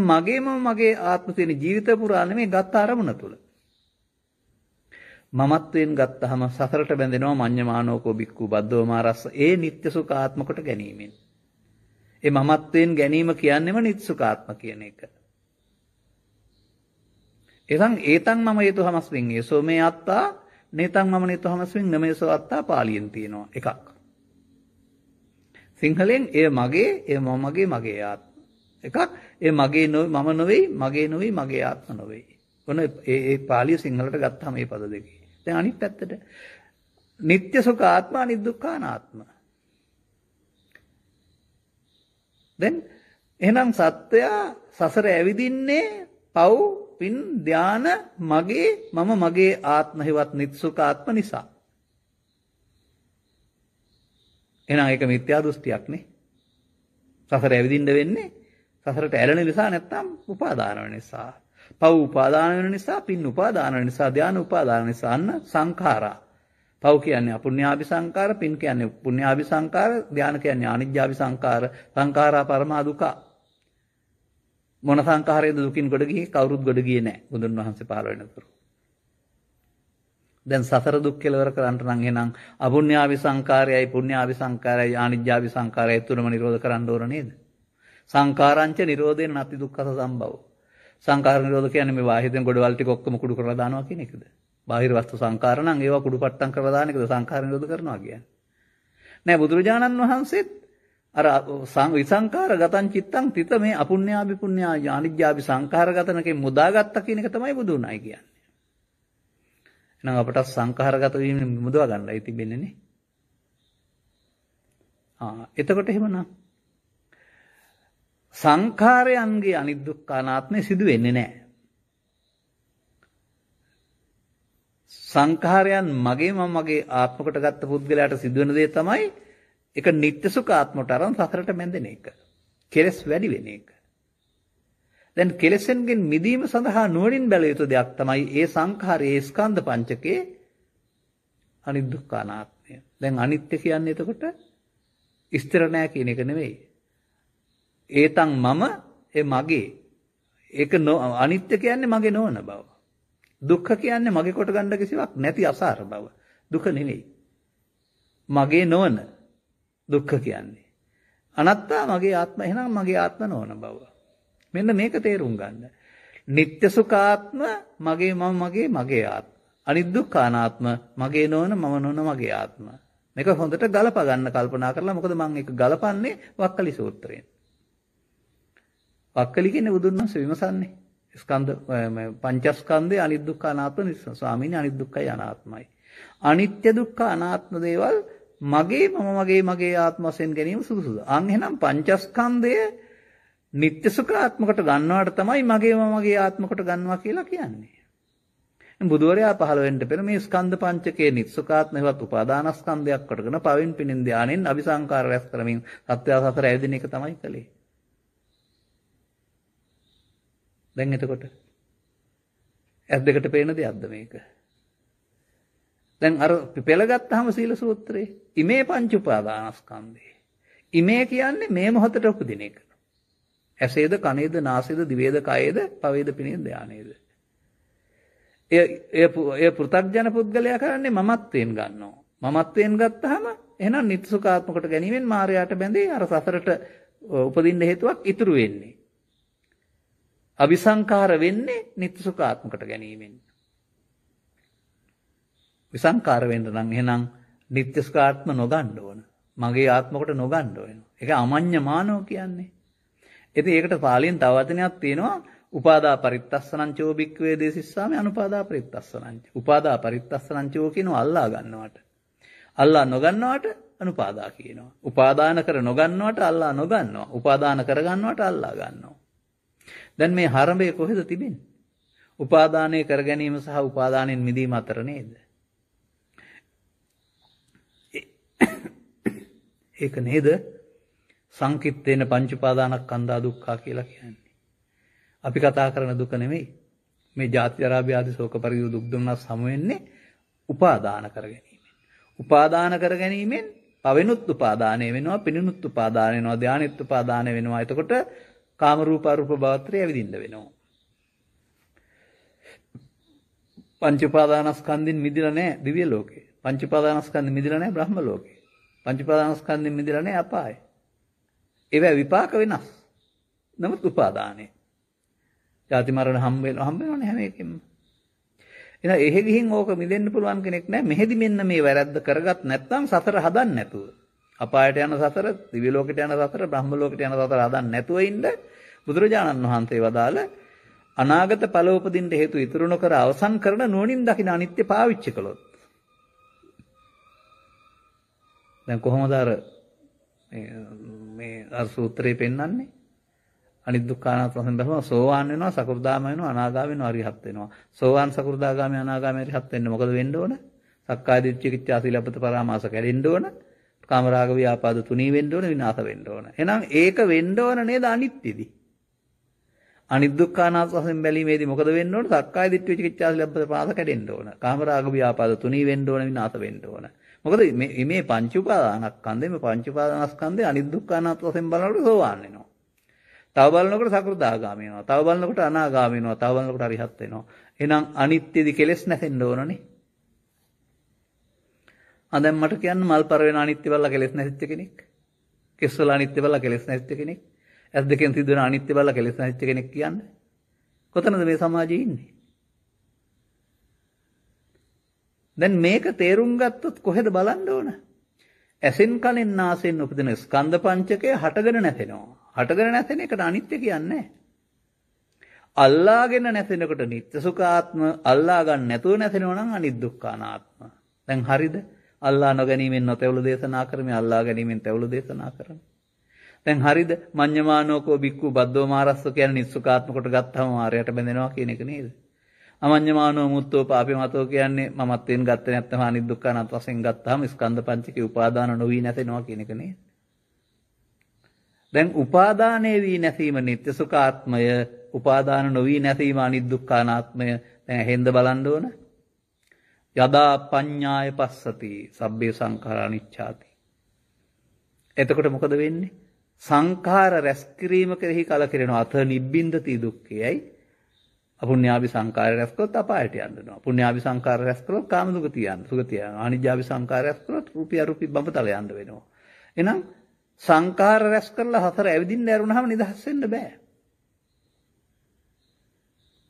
Speaker 1: මගේ ආත්ම තියෙන ජීවිත පුරා නෙමෙයි ගත්ත අරමුණ තුල. මමත්වයෙන් ගත්තහම සසරට බැඳෙනවා මඤ්ඤමානෝකෝ බික්ඛු බද්දෝ මාරස්ස. ඒ නිත්‍ය සුඛාත්ම කොට ගැනීමෙන්. ඒ මමත්වයෙන් ගැනීම කියන්නේම නිත්‍ය සුඛාත්ම කියන එක. එතන් ඒතන් මම හේතු හමස්මින් ඒසෝ මේ අත්තා නේතන් මම නේතු හමස්මින් නමේසෝ අත්තා පාලියෙන් තියෙනවා එකක්. සිංහලෙන් එය මගේ එය මමගේ මගේ ආත්ම. එකක් ඒ මගේ මම නොවේ මගේ නොවේ මගේ ආත්ම නොවේ. ඔන්න ඒ පාලිය සිංහලට ගත්තාම මේ පද දෙකේ. දැන් අනිත් පැත්තට නিত্য සුඛ ආත්ම අනිදුක්ඛ අනාත්ම. දැන් එහෙනම් සත්‍යය සසර ඇවිදින්නේ පව් පින් ධාන මගේ මම මගේ ආත්ම හේවත් නিত্য සුඛ ආත්ම නිසා. එහෙනම් ඒක මිත්‍යා දෘෂ්ටියක් නේ. සසර ඇවිදින්න වෙන්නේ සසරට ඇලෙන නිසා නැත්තම් උපාදාන වෙන නිසා. පව් උපාදාන වෙන නිසා, පින් උපාදාන වෙන නිසා, ධාන උපාදාන නිසා අන්න සංඛාරා. පව් කියන්නේ අපුඤ්ඤාභි සංඛාර, පින් කියන්නේ පුඤ්ඤාභි සංඛාර, ධාන කියන්නේ අනිජ්ජාභි සංඛාර, සංඛාරා පරමා දුක. මොන සංඛාරයේද දුකින් ගොඩ ගියේ? කවුරුත් ගොඩ ගියේ නැහැ. බුදුන් වහන්සේ පහළ වෙනතුරු. දැන් සතර දුක් කෙලවර කරන්න නම් එහෙනම් අපුඤ්ඤාභි සංඛාරයයි, පුඤ්ඤාභි සංඛාරයයි, අනිජ්ජාභි සංඛාරයයි තුනම නිරෝධ කරන්න ඕන නේද? සංඛාරංච නිරෝධේන නැති දුක්ඛස සම්භව. සංඛාර නිරෝධ කියන්නේ මේ බාහිරෙන් ගොඩවල් ටික ඔක්කොම කුඩු කරලා දානවා කියන එකද? බාහිර වස්තු සංඛාර නම් ඒවා කුඩු පට්ටම් කරලා දාන එකද සංඛාර නිරෝධ කරනවා කියන්නේ? නෑ බුදුරජාණන් වහන්සේත් අර විසංඛාර ගතං චිත්තං තිත මේ අපුඤ්ඤාභි පුඤ්ඤා අනිජ්ජාභි සංඛාර ගතනකේ මුදාගත්තා කියන එක තමයි බුදුුණයි කියන්නේ. එහෙනම් අපට සංඛාරගත වීම මුදවා ගන්නයි තිබෙන්නේ නේ. එතකොට එහෙමනම් සංඛාරයන්ගේ අනිදුක්ඛ අනාත්මය සිදු වෙන්නේ නැහැ. සංඛාරයන් මගේ මම මගේ ආත්ම කොට ගත්ත පුද්ගලයාට සිදුවෙන දේ තමයි ඒක නිත්‍ය සුඛ ආත්මට අරන් සසරට මැදෙන එක. කෙලස් වැඩි වෙන එක. දැන් කෙලෙසෙන්ගෙන් මිදීම සඳහා නුවණින් බැලිය යුතු දෙයක් තමයි ඒ සංඛාරයේ ස්කන්ධ පංචකේ අනිදුක්ඛ අනාත්මය. දැන් අනිත්‍ය කියන්නේ එතකොට ස්ථිර නැහැ කියන එක නෙවෙයි. ඒතන් මම ඒ මගේ ඒක අනිත්‍ය කියන්නේ මගේ නොවන බව. දුක්ඛ කියන්නේ මගේ කොට ගන්න කිසිවක් නැති අසාර බව. දුක නෙවෙයි. මගේ නොවන දුක්ඛ කියන්නේ. අනාත්තා මගේ ආත්ම එහෙනම් මගේ ආත්ම නොවන බව. මෙන්න මේක තේරුම් ගන්න. නিত্য සුඛාත්ම මගේ මම මගේ මගේ ආත්ම. අනිදුක්ඛ අනාත්ම මගේ නොවන මම නොවන මගේ ආත්ම. මේක හොඳට ගලප ගන්න කල්පනා කරලා මොකද මම ඒක ගලපන්නේ වක්කලි සූත්‍රයෙන්. වක්කලි කියන්නේ බුදුන් වහන්සේ විමසන්නේ. ස්කන්ධ පංචස්කන්ධේ අනිදුක්ඛ අනාත්ම නිසා ස්වාමීනි අනිදුක්ඛයි අනාත්මයි. අනිත්‍ය දුක්ඛ අනාත්ම දේවල් මගේ මම මගේ ආත්ම වශයෙන් ගැනීම සුදුසුද? අන් එහෙනම් පංචස්කන්ධය නිත්‍ය සුඛාත්මකට ගන්නවට තමයි මගේ මම මගේ ආත්ම කොට ගන්නවා කියලා කියන්නේ. බුදුවරයා පහළ වෙන්න පෙර මේ ස්කන්ධ පංචකයේ නිත්‍ය සුඛාත්මවත් උපාදානස්කන්ධයක් කොටගෙන පවින් පිනින් ධානයෙන් අபிසංකාර රැස් කරමින් සත්‍ය සතර ඇවිදින එක තමයි කළේ. දැන් එතකොට ඇස් දෙකට පේන දෙයක්ද මේක? දැන් අර පෙළ ගත්තාම සීල සූත්‍රයේ ඉමේ පංච උපාදානස්කන්ධේ. ඉමේ කියන්නේ මේ මොහොතට උපදින එක. ඇසේද කනේද නාසේද දිවේද කයේද පවේද පිනේද ධානයේද. එය පෘථග්ජන පුද්ගලයා කරන්නේ මමත්වයෙන් ගන්නවා. මමත්වයෙන් ගත්තාම එහෙනම් නිත්‍ය සුඛාත්මකට ගැනීමෙන් මායයට බැඳේ අර සසරට උපදින්න හේතුවක් ඉතුරු වෙන්නේ. අபிසංකාර වෙන්නේ නිත්‍ය සුඛාත්මකට ගැනීමෙන්. විසංකාර වෙන්න නම් එහෙනම් නිත්‍ය සුඛාත්ම නොගන්න ඕන. මගේ ආත්ම කොට නොගන්න ඕන. ඒක අමඤ්ඤමානෝ කියන්නේ. ඉතින් ඒකට පාලියෙන් තව වචනයක් තියෙනවා උපාදා පරිත්තස්සනං චෝ භික්ඛවේ දේසිස්සාමි අනුපාදා පරිත්තස්සනං. උපාදා පරිත්තස්සනං චෝ කියනවා අල්ලා ගන්නවට. අල්ලා නොගන්නවට අනුපාදා කියනවා. උපාදාන කර නොගන්නවට අල්ලා නොගන්නවා. උපාදාන කර ගන්නවට අල්ලා ගන්නවා. දැන් මේ හරඹේ කොහෙද තිබෙන්නේ? උපාදානය කර ගැනීම සහ උපාදානෙන් මිදීම අතර නේද? ඒක නේද සංකිට්ඨේන පංච උපාදානස්කන්ධා දුක්ඛා කියලා කියන්නේ. අපි කතා කරන දුක නෙමෙයි. මේ ජාති ජරා ව්‍යාධි ශෝක පරිදු දුක් දුන්නස් හමු වෙන්නේ උපාදාන කර ගැනීමෙන්. උපාදාන කර ගැනීමෙන් පවෙනුත් උපාදානය වෙනවා, පිනිනුත් උපාදාන වෙනවා, ධානෙත් උපාදාන වෙනවා. එතකොට කාම රූප අරූප භවත්‍රය ඇවිදින්න වෙනවා. පංච උපාදානස්කන්ධෙන් මිදිලා නැහැ දිව්‍ය ලෝකේ. පංච උපාදානස්කන්ධෙන් මිදිලා නැහැ බ්‍රහ්ම ලෝකේ. පංච උපාදානස්කන්ධෙන් මිදිලා නැහැ අපායේ. ඒවා විපාක වෙනස්. නමුත් උපාදානේ. ජාති මරණ හම්බ වෙනවනේ හැම එකෙම. එහෙනම් එහෙ ගිහින් ඕක මිදෙන්න පුළුවන් කෙනෙක් නැහැ. මෙහෙදි මෙන්න මේ වැරද්ද කරගත් නැත්නම් සතර හදන්න නැතුව. අපායට යන සතර, දිව්‍ය ලෝකයට යන සතර, බ්‍රහ්ම ලෝකයට යන සතර හදන්න නැතුව ඉන්න බුදුරජාණන් වහන්සේ වදාළ අනාගත ඵල උපදින්න හේතු ඉතුරු නොකර අවසන් කරන නුවණින් දකින අනිත්‍ය පාවිච්චි කළොත්. දැන් කොහොමද මේ අර සූත්‍රේ පෙන්වන්නේ? අනිත් දුක්ඛානාත්ම වශයෙන් බැලුවා සෝවාන් වෙනවා, සකෘදාම වෙනවා, අනාගාම වෙනවා, අරිහත් වෙනවා. සෝවාන්, සකෘදාගාමී, අනාගාමී, අරිහත් වෙන්න මොකද වෙන්න ඕන? සක්කාය දිට්ඨි, කිච්ඡා සීලබ්බත පරාමාස කැඩෙන්න ඕන. කාමරාග ව්‍යාපාද තුනී වෙන්න ඕන, විනාශ වෙන්න ඕන. එහෙනම් ඒක වෙන්න ඕන නේද අනිත්‍යදී? අනිත් දුක්ඛානාත්ම වශයෙන් බැලීමේදී මොකද වෙන්න ඕන? සක්කාය දිට්ඨි, කිච්ඡා සීලබ්බත පරාමාස කැඩෙන්න ඕන. කාමරාග ව්‍යාපාද තුනී වෙන්න ඕන, විනාශ වෙන්න ඕන. මොකද මේ පංච උපාදානස්කන්ධේ මේ පංච උපාදානස්කන්ධේ අනිත් දුක්ඛානාත්ම වශයෙන් බලනකොට සෝවාන් වෙනවා. තව බලනකොට සකෘදාගාමී වෙනවා. තව බලනකොට අනාගාමී වෙනවා. තව බලනකොට අරිහත් වෙනවා. එහෙනම් අනිත්‍යදී කෙලෙස් නැසෙන්න ඕනනේ. දැන් මට කියන්න මල් පර වෙන අනිත්‍ය බලලා කෙලෙස් නැතිච්ච කෙනෙක්. කෙස් වල අනිත්‍ය බලලා කෙලෙස් නැතිච්ච කෙනෙක්. ඇස් දෙකෙන් සිදුවන අනිත්‍ය බලලා කෙලෙස් නැතිච්ච කෙනෙක් කියන්නේ. කොතනද මේ සමාජයේ ඉන්නේ? දැන් මේක තේරුම් ගත්තොත් කොහෙද බලන්න ඕන? ඇසෙන් කනෙන් නාසයෙන් උපදින ස්කන්ධ පංචකය හටගෙන නැතෙනවා. හටගෙන නැතෙන එකට අනිත්‍ය කියන්නේ. අල්ලාගෙන නැතෙනකොට නිත්‍ය සුඛාත්ම, අල්ලා ගන්න නැතුව නැතෙනවා නම් අනිත් දුක්ඛානාත්ම. දැන් හරිද? අල්ලා නොගැනීමෙන් නොතෙවුළු දේශනා කරමි, අල්ලා ගැනීමෙන් තෙවුළු දේශනා කරමි. දැන් හරිද? මඤ්ඤමානෝකෝ බික්ඛු බද්දෝ මාරස්ස කියන්නේ නිස්සුකාත්ම කොට ගත්තම මාරයට බැඳෙනවා කියන එක නේද? අමඤ්ඤමානෝ මුත්තෝ පාපේ මතෝ කියන්නේ මමත්වෙන් ගත්තේ නැත්නම් අනිත් දුක්ඛානාත්ම වශයෙන් ගත්තාම ස්කන්ධ පංචකේ උපාදාන නොවි නැතෙනවා කියන එක නේද? දැන් උපාදානයේ වී නැසීම නිත්‍ය සුඛාත්මය, උපාදාන නොවි නැසීම අනිත් දුක්ඛානාත්මය. දැන් හෙන්ද බලන්න ඕන. යදා පඤ්ඤාය පස්සති සබ්බේ සංඛාරා අනිච්ඡාති. එතකොට මොකද වෙන්නේ? සංඛාර රැස් කිරීම කෙරෙහි කලකිරෙනවා. අත නිබ්බින්දති දුක්ඛයයි. අපුඤ්ඤාභි සංඛාර රැස් කළොත් අපායට යනවා. පුඤ්ඤාභි සංඛාර රැස් කළොත් කාම දුගතිය යනවා. සුගතිය යනවා. අනිජ්ජාභි සංඛාර රැස් කළොත් රූපී අරූපී බඹතල යන්න වෙනවා. එහෙනම් සංඛාර රැස් කරලා හතර ඇවිදින්න ඇරුණාම නිදහස් වෙන්න බෑ.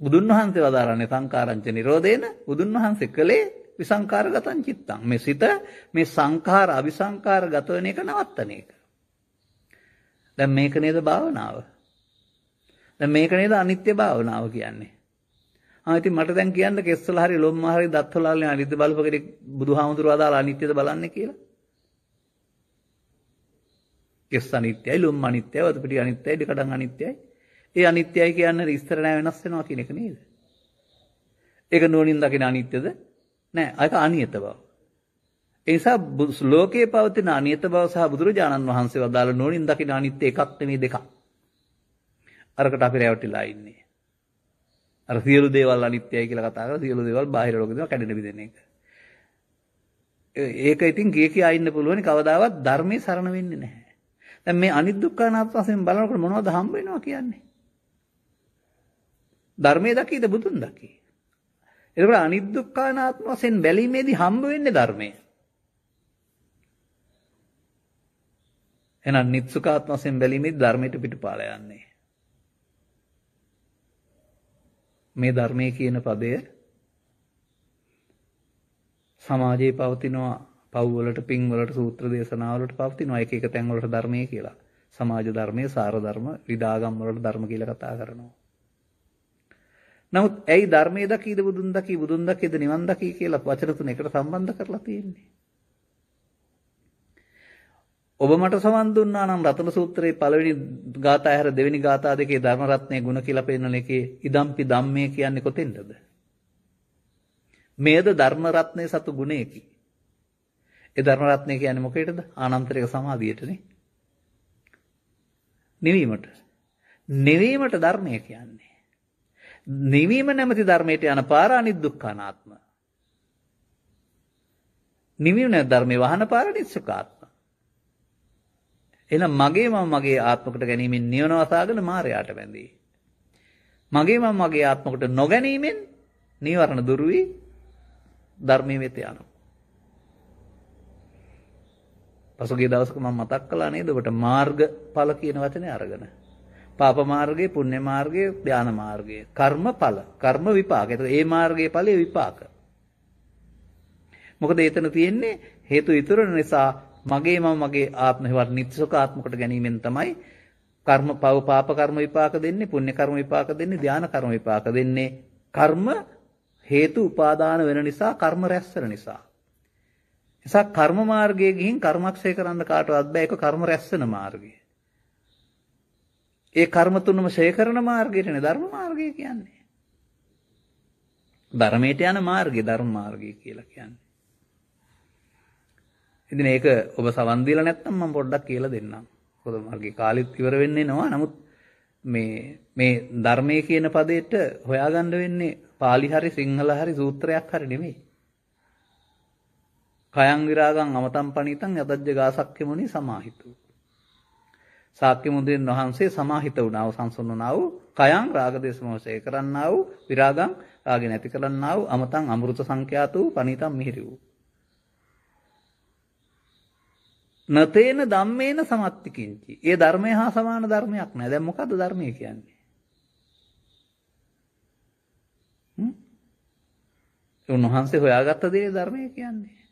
Speaker 1: බුදුන් වහන්සේ වදාරන්නේ සංඛාරංච නිරෝධේන. බුදුන් වහන්සේ කළේ විසංඛාරගතං චිත්තං. මේ සිත මේ සංඛාර අවිසංඛාර ගත වෙන එක නවත්තන එක. දැන් මේක නේද භාවනාව? දැන් මේක නේද අනිත්‍ය භාවනාව කියන්නේ? ඉතින් මට දැන් කියන්න කෙස්වල හරි ලොම්ම හරි දත්වල හරි අනිත්‍ය බලපගෙට බුදුහාමුදුරුවෝ අදාළ අනිත්‍යද බලන්නේ කියලා. කෙස් අනිත්‍යයි, ලොම් අනිත්‍යයි, වතු පිටි අනිත්‍යයි, දෙකඩම් අනිත්‍යයි. ඒ අනිත්‍යයි කියන්නේ ඉස්තර නෑ වෙනස් වෙනවා කියන එක නේද? ඒක නුවණින් දකින අනිත්‍යද? නෑ. ඒක අනියත බව. ඒ නිසා ලෝකයේ පවතින අනියත බව සහ බුදුරජාණන් වහන්සේ වදාළ නුවණින් දකින අනිත්‍ය එකක් නෙමෙයි දෙකක්. අරකට අපි රැවටිලා ඉන්නේ. අර සියලු දේවල් අනිත්‍යයි කියලා කතා කරලා සියලු දේවල් බාහිර ලෝකේ දේවල් කැඩෙන බිඳෙන එක. ඒක ඉතින් කියා ඉන්න පුළුවන් කවදාවත් ධර්මයේ සරණ වෙන්නේ නැහැ. දැන් මේ අනිත් දුක්ඛානාත්ම වශයෙන් බලනකොට මොනවද හම්බ වෙනවා කියන්නේ? ධර්මයේ දකීද බුදුන් දකී? එතකොට අනිත් දුක්ඛානාත්ම වශයෙන් බැලීමේදී හම්බ වෙන්නේ ධර්මය. එහෙනම් නිත්සුකාත්ම වශයෙන් බැලීමේදී ධර්මයට පිටුපාලා යන්නේ. මේ ධර්මයේ කියන පදය සමාජයේ පවතිනවා පව් වලට, පින් වලට, සූත්‍ර දේශනා වලට පවතිනවා එක එක තැන් වලට ධර්මයේ කියලා. සමාජ ධර්මයේ සාර ධර්ම, විදාගම් වලට ධර්ම කියලා කතා කරනවා. නමුත් ඇයි ධර්මයේ දකීද බුදුන් දකී, බුදුන් දකීද නිවන් දකී කියලා වචන තුන එකට සම්බන්ධ කරලා තියෙන්නේ? ඔබ මට සමන් දුන්නා නම් රතන සූත්‍රයේ පළවෙනි ගාථා හැර දෙවෙනි ගාථා දෙකේ ධර්ම රත්නයේ ගුණ කියලා පෙන්නන එකේ ඉදම්පි ධම්මේ කියන්නේ කොතෙන්ද? මේද ධර්ම රත්නයේ සතු ගුණයකි. ඒ ධර්ම රත්නය කියන්නේ මොකේද? ආනන්තරික සමාධියටනේ. නිවීමට. නිවීමට ධර්මය කියන්නේ. නිවීම නැමැති ධර්මයට යන පාර අනිත් දුක්ඛානාත්ම. නිවීම නැමැති ධර්මේ වහන පාර නිස්සකාත්ම. එහෙනම් මගේ මම මගේ ආත්මකට ගැනීමෙන් නිවන වසාගෙන මායයට බැඳී. මගේ මම මගේ ආත්මකට නොගැනීමෙන් නීවරණ දුරු වී ධර්මයේ වෙත යනවා. පසුගිය දවසක මම මතක් කළා නේද ඔබට මාර්ගඵල කියන වචනේ අරගෙන. පාප මාර්ගය, පුණ්‍ය මාර්ගය, ධාන මාර්ගය, කර්මඵල, කර්ම විපාක. ඒතකොට ඒ මාර්ගයේ ඵලයේ විපාක. මොකද එතන තියෙන්නේ හේතු ඉතුරු නිසා මගේ ආත්ම හේවත් නිත්‍යසුඛ ආත්මකට ගැනීමෙන් තමයි කර්ම පව පාප කර්ම විපාක දෙන්නේ, පුණ්‍ය කර්ම විපාක දෙන්නේ, ධාන කර්ම විපාක දෙන්නේ. කර්ම හේතු උපාදාන වෙන නිසා, කර්ම රැස් වෙන නිසා. නිසා කර්ම මාර්ගයේ ගිහින් කර්මක්ෂය කරන්න කාටවත් බෑ. ඒක කර්ම රැස් වෙන මාර්ගය. ඒ කර්ම තුනම ඡය කරන මාර්ගයටනේ ධර්ම මාර්ගය කියන්නේ. ධර්මයට යන මාර්ගය ධර්ම මාර්ගය කියලා කියන්නේ. ඉතින් ඒක ඔබ සවන් දීලා නැත්නම් මම පොඩ්ඩක් කියලා දෙන්නම්. මොකද මාර්ගේ කාලෙත් ඉවර වෙන්නේ නැහැ. නමුත් මේ ධර්මයේ කියන පදයට හොයාගන්න වෙන්නේ පාලි හරි සිංහල හරි සූත්‍රයක් හරි නෙමෙයි. කයං විරාගං අමතං පණිතං යතජ්ජ ගාසක්ඛ්‍ය මුනි සමාහිතෝ. ශාක්‍ය මුද්‍රෙන් වහන්සේ සමාහිත වුණා වූ සංසුන් වුණා වූ කයං රාග දේශ මොහසේ කරන්නා වූ විරාගං රාගය නැති කරන්නා වූ අමතං අමෘත සංඛ්‍යාත වූ පණිතං මිහිරි වූ. නතේන ධම්මේන සමත්ති කිංචි. ඒ ධර්මය හා සමාන ධර්මයක් නෑ. දැන් මොකද්ද ධර්මය කියන්නේ? උන්වහන්සේ හොයාගත්ත දේ ධර්මය කියන්නේ.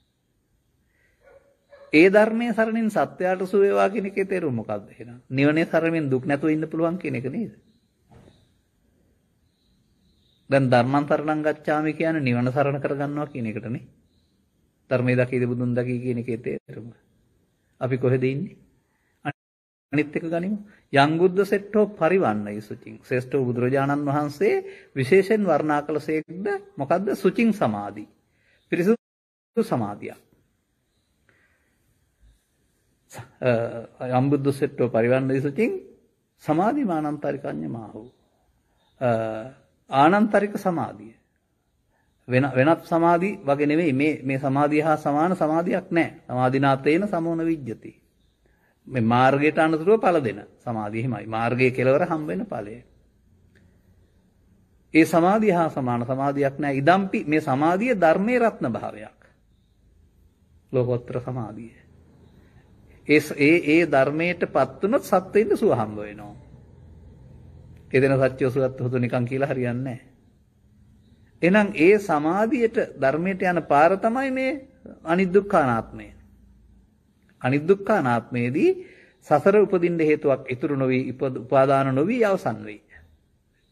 Speaker 1: ඒ ධර්මයේ සරණින් සත්‍යයට සුව වේවා කියන එකේ තේරුම මොකක්ද එහෙනම්? නිවනේ සරණින් දුක් නැතුව ඉන්න පුළුවන් කියන එක නේද? දැන් ධර්මං සරණං ගච්ඡාමි කියන්නේ නිවන සරණ කරගන්නවා කියන එකටනේ. ධර්මයේ දකීද බුදුන් දකී කියන එකේ තේරුම. අපි කොහෙද ඉන්නේ? අනිත් එක ගනිමු. යං බුද්ධ සෙට්ටෝ පරිවන්නයි සුචින්. ශ්‍රේෂ්ඨ බුදුරජාණන් වහන්සේ විශේෂයෙන් වර්ණනා කළ සේක්ද මොකද්ද? සුචින් සමාධි. පිරිසුදු සමාධිය. යං බුද්ධ සෙට්ටෝ පරිවන්නයි සුචින් සමාධි මානන්තරිකඤ්ඤ මාහු. ආනන්තරික සමාධිය. වෙනත් සමාධි වගේ නෙවෙයි මේ සමාධිය හා සමාන සමාධියක් නැහැ. සමාධිනාතේන සමෝන විජ්ජති. මේ මාර්ගයට අනුතුරුව ඵල දෙන සමාධිය හිමයි. මාර්ගයේ කෙලවර හම්බ වෙන ඵලය. ඒ සමාධිය හා සමාන සමාධියක් නැහැ. ඉදම්පි මේ සමාධිය ධර්මයේ රත්න භාවයක්. ලෝකෝත්තර සමාධිය. ඒ ධර්මයටපත් වුණොත් සත්වෙින්න සුව හම්බ වෙනවා. එදෙන සත්‍ය සුවත් හොතු නිකන් කියලා හරියන්නේ නැහැ. එහෙනම් ඒ සමාධියට ධර්මයට යන පාර තමයි මේ අනිදුක්ඛානාත්මය. අනිදුක්ඛානාත්මයේදී සසර උපදින්න හේතුවක් ඉතුරු නොවි උපාදාන නොවි අවසන් වෙයි.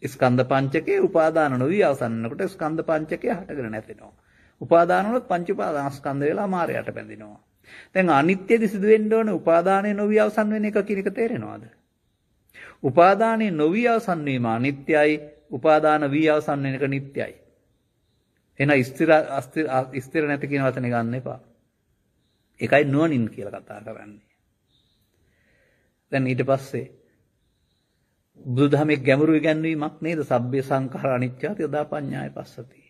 Speaker 1: ස්කන්ධ පංචකයේ උපාදාන නොවි අවසන් වෙනකොට ස්කන්ධ පංචකය හටගෙන නැතෙනවා. උපාදාන වලත් පංච උපාදාන ස්කන්ධ වෙලා මායයට බැඳෙනවා. දැන් අනිත්‍යදි සිදු වෙන්න ඕන උපාදානයේ නොවි අවසන් වෙන එක කියන එක තේරෙනවද? උපාදානයේ නොවි අවසන් වීම අනිත්‍යයි, උපාදාන වී අවසන් වෙන එක නිට්ටයයි. එන ස්ථිර නැති කියන වචනේ ගන්න එපා. ඒකයි නුවණින් කියලා කතා කරන්නේ. දැන් ඊට පස්සේ බුදුදහමේ ගැඹුරු ඉගැන්වීමක් නේද? සබ්බේ සංඛාර අනිච්චාති යදා පඤ්ඤාය පස්සති.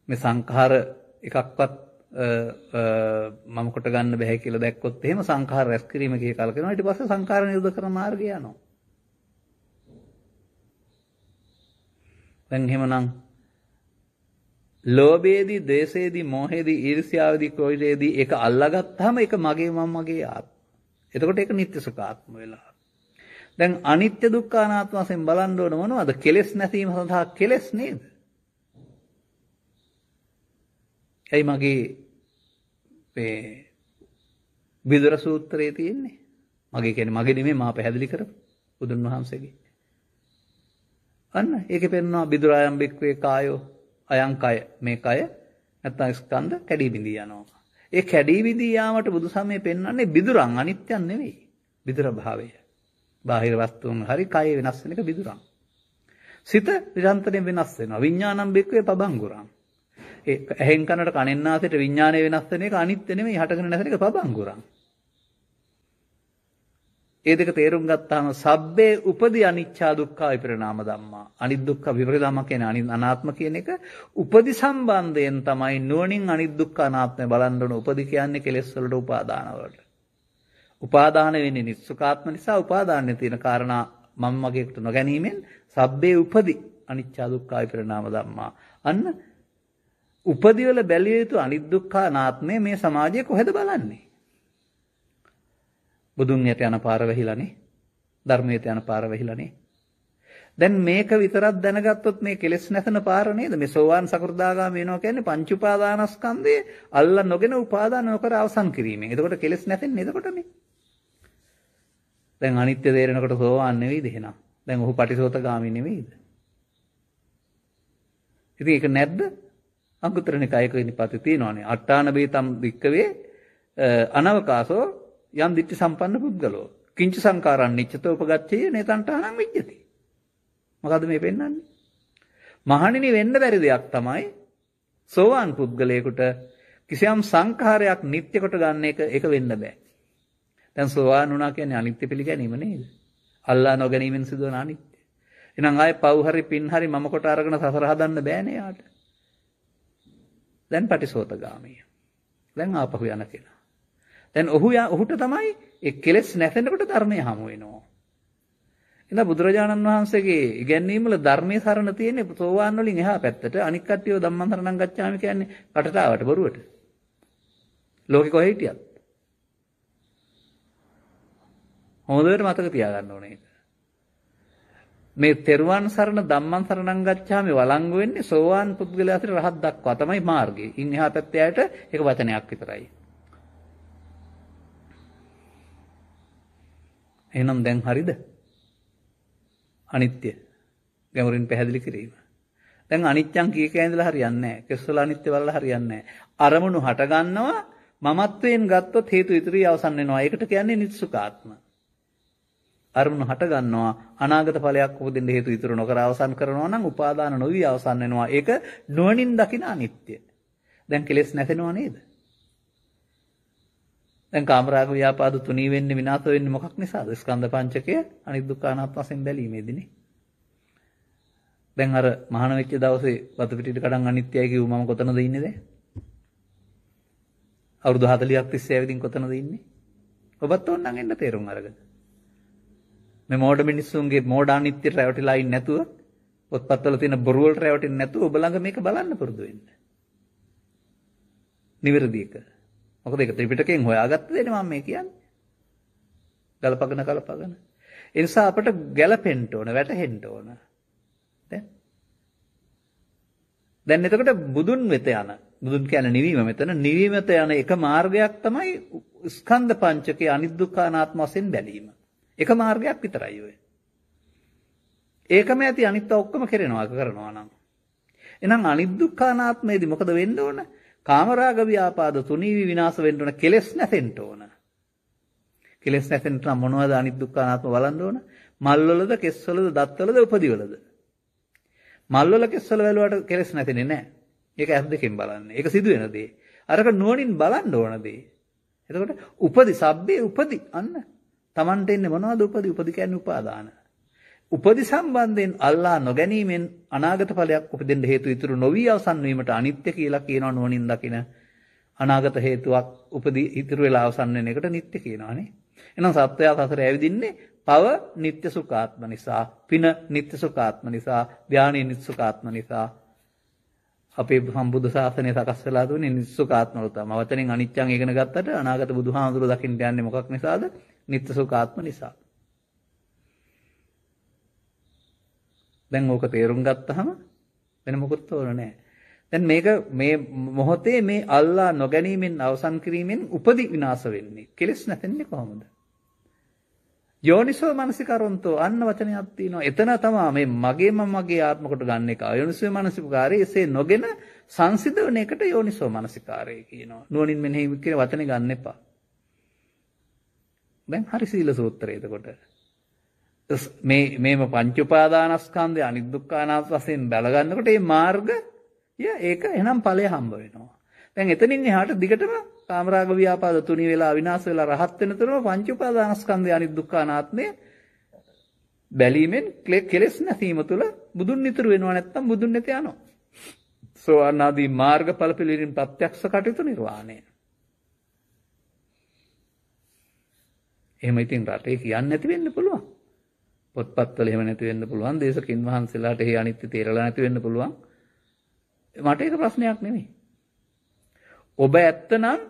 Speaker 1: මේ සංඛාර එකක්වත් මම කොට ගන්න බෑ කියලා දැක්කොත් එහෙම සංඛාර රැස් කිරීම කිය කල කරනවා. ඊට පස්සේ සංඛාර නිරෝධ කරන මාර්ගය යනවා. දැන් එහෙමනම් ලෝභයේදී, ද්වේෂයේදී, මෝහයේදී, ඊර්ෂ්‍යාවේදී, ක්‍රෝධයේදී ඒක අල්ලාගත්තාම ඒක මගේ මගේ ආත්ම. එතකොට ඒක නිත්‍ය සුඛාත්ම වෙලා. දැන් අනිත්‍ය දුක්ඛ අනාත්ම වශයෙන් බලන්න ඕන මොනවද? කෙලෙස් නැතිවීම සඳහා කෙලෙස් නේද? එයි මගේ මේ විදුර සූත්‍රයේ තියෙන්නේ. මගේ කියන්නේ මගේ නෙමෙයි මා පැහැදිලි කරපු බුදුන් වහන්සේගේ. අන්න ඒකේ පෙන්වනවා විදුරායම් බික්වේ කායෝ අයං කය මේ කය නැත්නම් ස්කන්ධ කැඩී බිඳී යනවා. ඒ කැඩී බිඳී යාමට බුදු සමයේ පෙන්වන්නේ බිදුරන් අනිත්‍යන් නෙවෙයි. බිදුර භාවය. බාහිර වස්තුන් හරි කය වෙනස් වෙන එක බිදුරන්. සිත නිරන්තරයෙන් වෙනස් වෙනවා. විඥානම් බික්වේ පබංගුරං. ඒ ඇහෙන් කනට කනෙන් නාසයට විඥානය වෙනස් වෙන එක අනිත්‍ය නෙමෙයි හටගෙන නැසෙන එක පබංගුරං. ඒ දෙක තේරුම් ගත්තාම සබ්බේ උපදී අනිච්චා දුක්ඛා විපරිණාම ධම්මා. අනිත් දුක්ඛ විපරිණාම කියන්නේ අනාත්ම කියන එක උපදි සම්බන්ධයෙන් තමයි නුවණින් අනිත් දුක්ඛ අනාත්මය බලන්න ඕන. උපදි කියන්නේ කෙලෙස් වලට උපාදාන වලට. උපාදාන වෙන්නේ නිස්සුකාත්ම නිසා උපාදානයේ තියෙන කාරණා මම මගේකට නොගැනීමෙන් සබ්බේ උපදී අනිච්චා දුක්ඛා විපරිණාම ධම්මා. අන්න උපදිවල බැලිය යුතු අනිත් දුක්ඛා නාත්මය මේ සමාජයේ කොහෙද බලන්නේ? බුදුන් යට යන පාර වෙහිලානේ. ධර්මයට යන පාර වෙහිලානේ. දැන් මේක විතරක් දැනගත්තොත් මේ කෙලෙස් නැසන පාර නේද? මේ සෝවාන් සකෘදාගාමී වෙනවා කියන්නේ පංච උපාදානස්කන්ධයේ අල්ල නොගෙන උපාදාන නොකර අවසන් කිරීමෙන්. එතකොට කෙලෙස් නැතෙන්නේ එතකොටනේ. දැන් අනිත්‍ය තේරෙනකොට සෝවාන් නෙවෙයිද එහෙනම්? දැන් ඔහු පටිසෝතගාමී නෙවෙයිද? ඉතින් ඒක නැද්ද? අංගුත්තර නිකායක නිපාතේ තියෙනවානේ. අට්ඨාන බේතම් වික්කවේ අනවකාසෝ යම් දිට්ඨි සම්පන්න පුද්ගලෝ. කිංච සංකාරං නිච්චතෝ උපගච්ඡේ නේතන්ඨානං විජ්ජති. මොකද්ද මේ පෙන්වන්නේ? මහණෙනි වෙන්න බැරි දෙයක් තමයි සෝවාන් පුද්ගලයෙකුට කිසියම් සංඛාරයක් නිත්‍ය කොට ගන්න එක ඒක වෙන්න බෑ. දැන් සෝවාන් වුණා කියන්නේ අනිත්‍ය පිළිගැනීම නේද? අල්ලා නොගැනීමෙන් සිදුවන අනිත්‍ය. එහෙනම් ආයේ පව් හරි පින් හරි මම කොට අරගෙන සසර හදන්න බෑනේ යාට. දැන් පටිසෝතගාමී. දැන් ආපහු යන කෙනා. දැන් ඔහුට තමයි ඒ කෙලෙස් නැසෙනකොට ධර්මය හමු වෙනවා. ඉතින් බුදුරජාණන් වහන්සේගේ ඉගැන්වීම වල ධර්මයේ සරණ තියෙන්නේ සෝවාන් වලින් එහා පැත්තට. අනික් කට්ටියව ධම්මං සරණං ගච්ඡාමි කියන්නේ කටට ආවට බොරුවට. ලෝකෙ කොහෙ හිටියත්. හොඳට මතක තියාගන්න ඕනේ ඒක. මේ තෙරුවන් සරණ ධම්මං සරණං ගච්ඡාමි වළංගු වෙන්නේ සෝවාන් පුද්ගලයාට රහත් දක්වා තමයි මාර්ගය. ඉන් එහා පැත්තේ ආයත ඒක වචනයක් විතරයි. එහෙනම් දැන් හරිද? අනිත්‍ය ගැඹුරින් පැහැදිලි කිරීම. දැන් අනිත්‍යං කී කෑ ඉඳලා හරියන්නේ නැහැ. කෙස්වල අනිත්‍ය වල හරියන්නේ නැහැ. අරමුණු හට ගන්නවා මමත්වයෙන් ගත්තොත් හේතු ඉදිරිය අවසන් වෙනවා. ඒකට කියන්නේ නිත්සුකාත්ම. අරමුණු හට ගන්නවා අනාගත ඵලයක් උපදින්න හේතු ඉතුරු නොකර අවසන් කරනවා නම් උපාදාන නොවි අවසන් වෙනවා. ඒක නුවණින් දකින අනිත්‍ය. දැන් කෙලෙස් නැතෙනව නේද? දැන් කාමරාග ව්‍යාපාද තුනී වෙන්නේ විනාශ වෙන්නේ මොකක් නිසාද? ස්කන්ධ පංචකය අනිත් දුක්ඛ අනාත්ම වශයෙන් බැලීමේදීනේ. දැන් අර මහාන වෙච්ච දවසේ වතු පිටිට කඩන් අනිත්‍යයි කිව්ව මම කොතනද ඉන්නේ දැන්? අවුරුදු 40ක් තිස්සේ ඇවිදින් කොතනද ඉන්නේ? ඔබත් ඕනනම් එන්න තේරුම් අරගෙන. මේ මෝඩ මිනිස්සුන්ගේ මෝඩ අනිත්‍යට රැවටිලා ඉන්නේ නැතුව පොත්පත්වල තියෙන බොරු වලට රැවටෙන්නේ නැතුව ඔබ ළඟ මේක බලන්න පුරුදු වෙන්න. නිවැරදි එක. මොකද ඒක ත්‍රිපිටකයෙන් හොයාගත්ත දෙයක් මම මේ කියන්නේ. ගලපගෙන. ඒ නිසා අපට ගැලපෙන්න ඕන, වැටහෙන්න ඕන. දැන් එතකොට බුදුන් වෙත යන, බුදුන් කියන්නේ නිවීම මෙතන, නිවීමත යන එක මාර්ගයක් තමයි ස්කන්ධ පංචකයේ අනිත්‍ය අනාත්ම වශයෙන් බැලීම. එක මාර්ගයක් විතරයි ඔය. ඒකම ඇති අනිත් ඔක්කොම කරනවා නම්. එහෙනම් අනිත්‍ය අනාත්මයේදී මොකද වෙන්න ඕන? කාමරාග ව්‍යාපාද තුනී විනාශ වෙන්න ඕන, කෙලෙස් නැතෙන්න ඕන. කෙලෙස් නැතෙන්න නම් මොනවද අනිත් දුක්ඛ අනාත්ම බලන්න ඕන? මල්වලද, කෙස්වලද, දත්වලද, උපදිවලද? මල්වල කෙස්වල වැළුවට කෙලෙස් නැතෙන්නේ නැහැ. ඒක ඇස් දෙකෙන් බලන්නේ. ඒක සිදු වෙන දේ. අරක නුවණින් බලන්න ඕන දේ. එතකොට උපදි සබ්බේ උපදි අන්න. Tamante ඉන්නේ මොනවද උපදි? උපදි කියන්නේ උපාදාන. උපදි සම්බන්ධයෙන් අල්ලා නොගැනීමෙන් අනාගත ඵලයක් උපදින්න හේතු ඉතුරු නොවි අවසන් වීමට අනිත්‍ය කියලා කියනවා නුවණින් දකින. අනාගත හේතුවක් උපදි ඉතුරු වෙලා අවසන් වෙන එකට නිට්ටය කියනවානේ. එහෙනම් සත්‍යය සසර ඇවිදින්නේ පව නිට්ටය සුඛාත්ම නිසා, පින නිට්ටය සුඛාත්ම නිසා, ධානය නිට්ටය සුඛාත්ම නිසා. අපේ සම්බුද්ධ ශාසනය සකස් වෙලා දුන්නේ නිට්ටය සුඛාත්ම වල තමයි. වචනෙන් අනිත්‍යං ඉගෙන ගත්තට අනාගත බුදුහාමුදුරුවෝ දකින්න යන්නේ මොකක් නිසාද? නිට්ටය සුඛාත්ම නිසා. දැන් ඕක තේරුම් ගත්තාම වෙන මොකුත් ඕන නැහැ. දැන් මේක මේ මොහොතේ මේ අල්ලා නොගැනීමෙන් අවසන් කිරීමෙන් උපදි විනාශ වෙන්නේ. කෙලෙස් නැතෙන්නේ කොහොමද? යෝනිසෝ මනසිකරොන්තෝ අන්න වචනයක් තියෙනවා. එතන තමයි මේ මගේ ආත්ම කොට ගන්න එක. යෝනිසෝ මනසිකාරය එසේ නොගෙන සංසිඳවන එකට යෝනිසෝ මනසිකාරය කියනවා. නුවණින් මෙනෙහි කියන වචනේ ගන්න එපා. දැන් හරි සීල සූත්‍රය එතකොට. මේම පංච උපාදානස්කන්ධය අනිත්‍ය අනාත්ම වශයෙන් බලගන්නකොට මේ මාර්ගය ඒක එහෙනම් ඵලය හම්බ වෙනවා. දැන් එතනින් එහාට දිගටම කාමරාග ව්‍යාපාද තුනී වෙලා විනාශ වෙලා රහත් වෙන තුරම පංච උපාදානස්කන්ධය අනිත්‍ය අනාත්මය බැලීමෙන් කෙලෙස් නැසීම තුළ බුදුන් නිතර වෙනවා නැත්නම් බුදුන් නැත යනවා. සෝවාන් ආදී මාර්ගඵල පිළිරින් ප්‍රත්‍යක්ෂ කටයුතු නිර්වාණය. එහෙම ඉතින් රටේ කියන්නේ නැති වෙන්න පුළුවන්. පොත්පත්වල එහෙම නැති වෙන්න පුළුවන්. දේශකින් වහන්සේලාට එහි අනිත්‍ය තේරලා නැති වෙන්න පුළුවන්. මට ඒක ප්‍රශ්නයක් නෙමෙයි. ඔබ ඇත්තනම්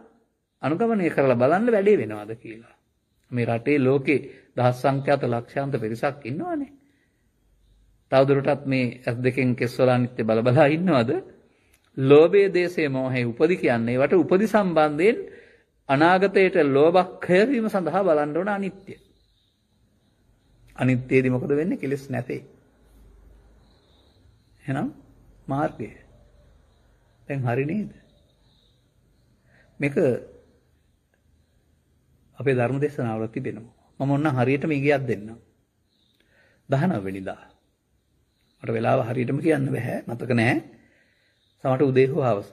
Speaker 1: අනුගමනය කරලා බලන්න වැඩේ වෙනවද කියලා. මේ රටේ ලෝකේ දහස් සංඛ්‍යාත ලක්ෂාන්ත පිරිසක් ඉන්නවනේ. තවදුරටත් මේ ඇස් දෙකෙන් කෙස්වල අනිත්‍ය බල බලා ඉන්නවද? ලෝභයේ දේශයේ මොහේ උපදි කියන්නේ වට උපදි සම්බන්ධයෙන් අනාගතයට ලෝභක්ඛය වීම සඳහා බලන්න ඕන අනිත්‍ය. අනිත්‍යයේදී මොකද වෙන්නේ? කෙලෙස් නැතේ. එහෙනම් මාර්ගය. දැන් හරි නේද? මේක අපේ ධර්ම දේශනාවල තිබෙනවා. මම ඔන්න හරියටම ඉගියක් දෙන්නම්. 19 වෙනිදා. මට වෙලාව හරියටම කියන්න බෑ. මතක නෑ. සමහරට උදේ හෝ හවස.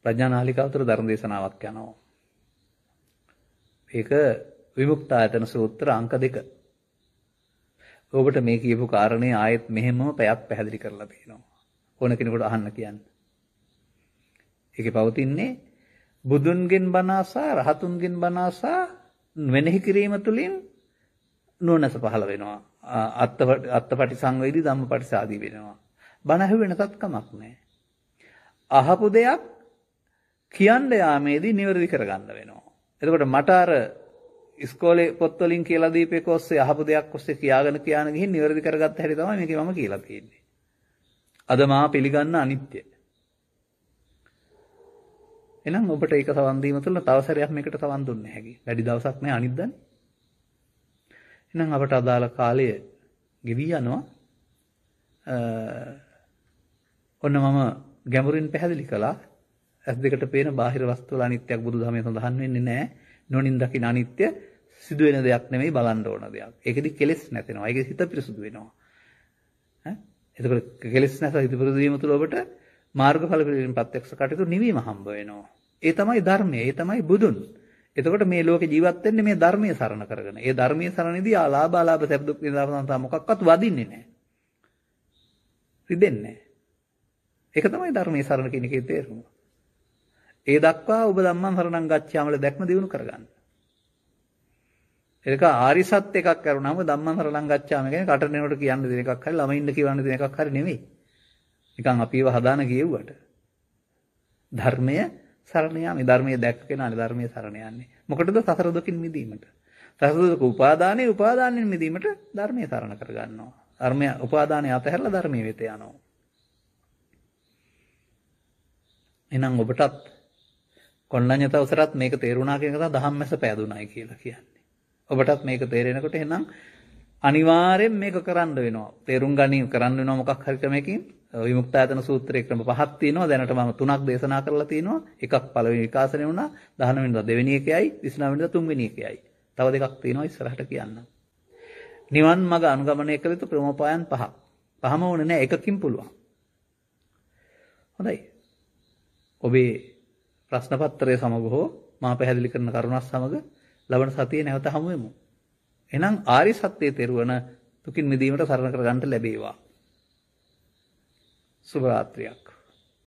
Speaker 1: ප්‍රඥා නාලිකාවතර ධර්ම දේශනාවක් යනවා. ඒක විමුක්තායතන සූත්‍ර අංක 2. ඔබට මේ කියපු කාරණේ ආයෙත් මෙහෙමම පැයක් පැහැදිලි කරලා තියෙනවා. ඕන කෙනෙකුට අහන්න කියන්න. ඒකේ පවතින්නේ බුදුන්ගෙන් බණ අසා රහතුන්ගෙන් බණ අසා වෙනෙහි කිරීම තුළින් නුවණස පහළ වෙනවා. අත්තපටි සංවේදී ධම්මපටි සාදී වෙනවා. බණ ඇහුවේ නැතත් කමක් නැහැ. අහපු දෙයක් කියන්න යාමේදී නිවැරදි කරගන්න වෙනවා. එතකොට මට අර ඉස්කෝලේ පොත්වලින් කියලා දීපේක ඔස්සේ අහපු දෙයක් ඔස්සේ කියාගෙන ගිහින් නිවැරදි කරගත්ත හැටි තමයි මේකේ මම කියලා තියෙන්නේ. අද මා පිළිගන්න අනිත්‍ය. එහෙනම් ඔබට ඒක සවන් දීම තුළ තව සැරයක් මේකට සවන් දුන්නේ හැකි. වැඩි දවසක් නෑ අනිද්දානේ. එහෙනම් අපට අදාළ කාලය ගෙවි යනවා. ඔන්න මම ගැඹුරින් පැහැදිලි කළා. ඇස් දෙකට පේන බාහිර වස්තු වල අනිත්‍යයක් බුදුදහමේ සඳහන් වෙන්නේ නැහැ. නොනින් දකින අනිත්‍ය සිදුවෙන දෙයක් නෙමෙයි බලන්න ඕන දෙයක්. ඒකෙදි කෙලෙස් නැතෙනවා. ඒකේ හිත පිරිසුදු වෙනවා. එතකොට කෙලෙස් නැස හිත පිරිසුදු වීම තුළ ඔබට මාර්ගඵල පිළිවෙලින් ප්‍රත්‍යක්ෂ කටයුතු නිවීම හම්බ වෙනවා. ඒ තමයි ධර්මය. ඒ තමයි බුදුන්. එතකොට මේ ලෝකේ ජීවත් වෙන්නේ මේ ධර්මයේ සරණ කරගෙන. ඒ ධර්මයේ සරණේදී ආලාභ ආලාභ සැප දුක් විඳාපන්තා මොකක්වත් වදින්නේ නැහැ. රිදෙන්නේ නැහැ. ඒක තමයි ධර්මයේ සරණ කියන එකේ තේරුම. ඒ දක්වා ඔබ ධම්මං සරණං ගච්ඡාමල දැක්ම දිනු කරගන්න. ඒක ආරි සත්‍ය එකක් කරුණාම ධම්මං සරණං ගච්ඡාම කියන්නේ කටරේනකට කියන්න දෙන එකක් හරි ළමයින්ද කියවන්න දෙන එකක් හරි නෙමෙයි. නිකන් අපිව හදාන කියෙව්වට. ධර්මය සරණ යාමේ ධර්මයේ දැක්ක කෙනානේ ධර්මයේ සරණ යන්නේ. මොකටද? සතර දුකින් මිදීමට. සතර දුක උපාදානයෙන් මිදීමට ධර්මයේ සරණ කරගන්නවා. ධර්මය උපාදානය අතහැරලා ධර්මයේ වෙත යනවා. එහෙනම් ඔබටත් කොණ්ණඤ්ඤත අවසරත් මේක තේරුණා කියන එක තමයි ධම්මැස පෑදුනායි කියලා කියන්නේ. ඔබටත් මේක තේරෙනකොට එහෙනම් අනිවාර්යෙන් මේක කරන්න වෙනවා. තේරුම් ගනින් කරන්න වෙනවා මොකක් හරි ක්‍රමයකින්. විමුක්තායතන සූත්‍රයේ ක්‍රම 5ක් තියෙනවා. දැනට මම 3ක් දේශනා කරලා තිනවා. එකක් පළවෙනි විකාශනය වුණා. 19 වෙනිදා දෙවෙනි එකයි, 29 වෙනිදා තුන්වෙනි එකයි. තව දෙකක් තියෙනවා ඉස්සරහට කියන්න. නිවන් මඟ අනුගමනය කළ යුතු ක්‍රමෝපායන් 5ක්. පහම ඕනේ නැහැ එකකින් පුළුවන්. හොඳයි. ඔබේ ප්‍රශ්න පත්‍රය සමග හෝ මා පැහැදිලි කරන කරුණත් සමග ලබන සතියේ නැවත හමු වෙමු. එහෙනම් ආරි සත්‍යයේ තෙරුවන දුකින් මිදීමට සරණ කර ගන්නට ලැබේවා. සුබ රාත්‍රියක්.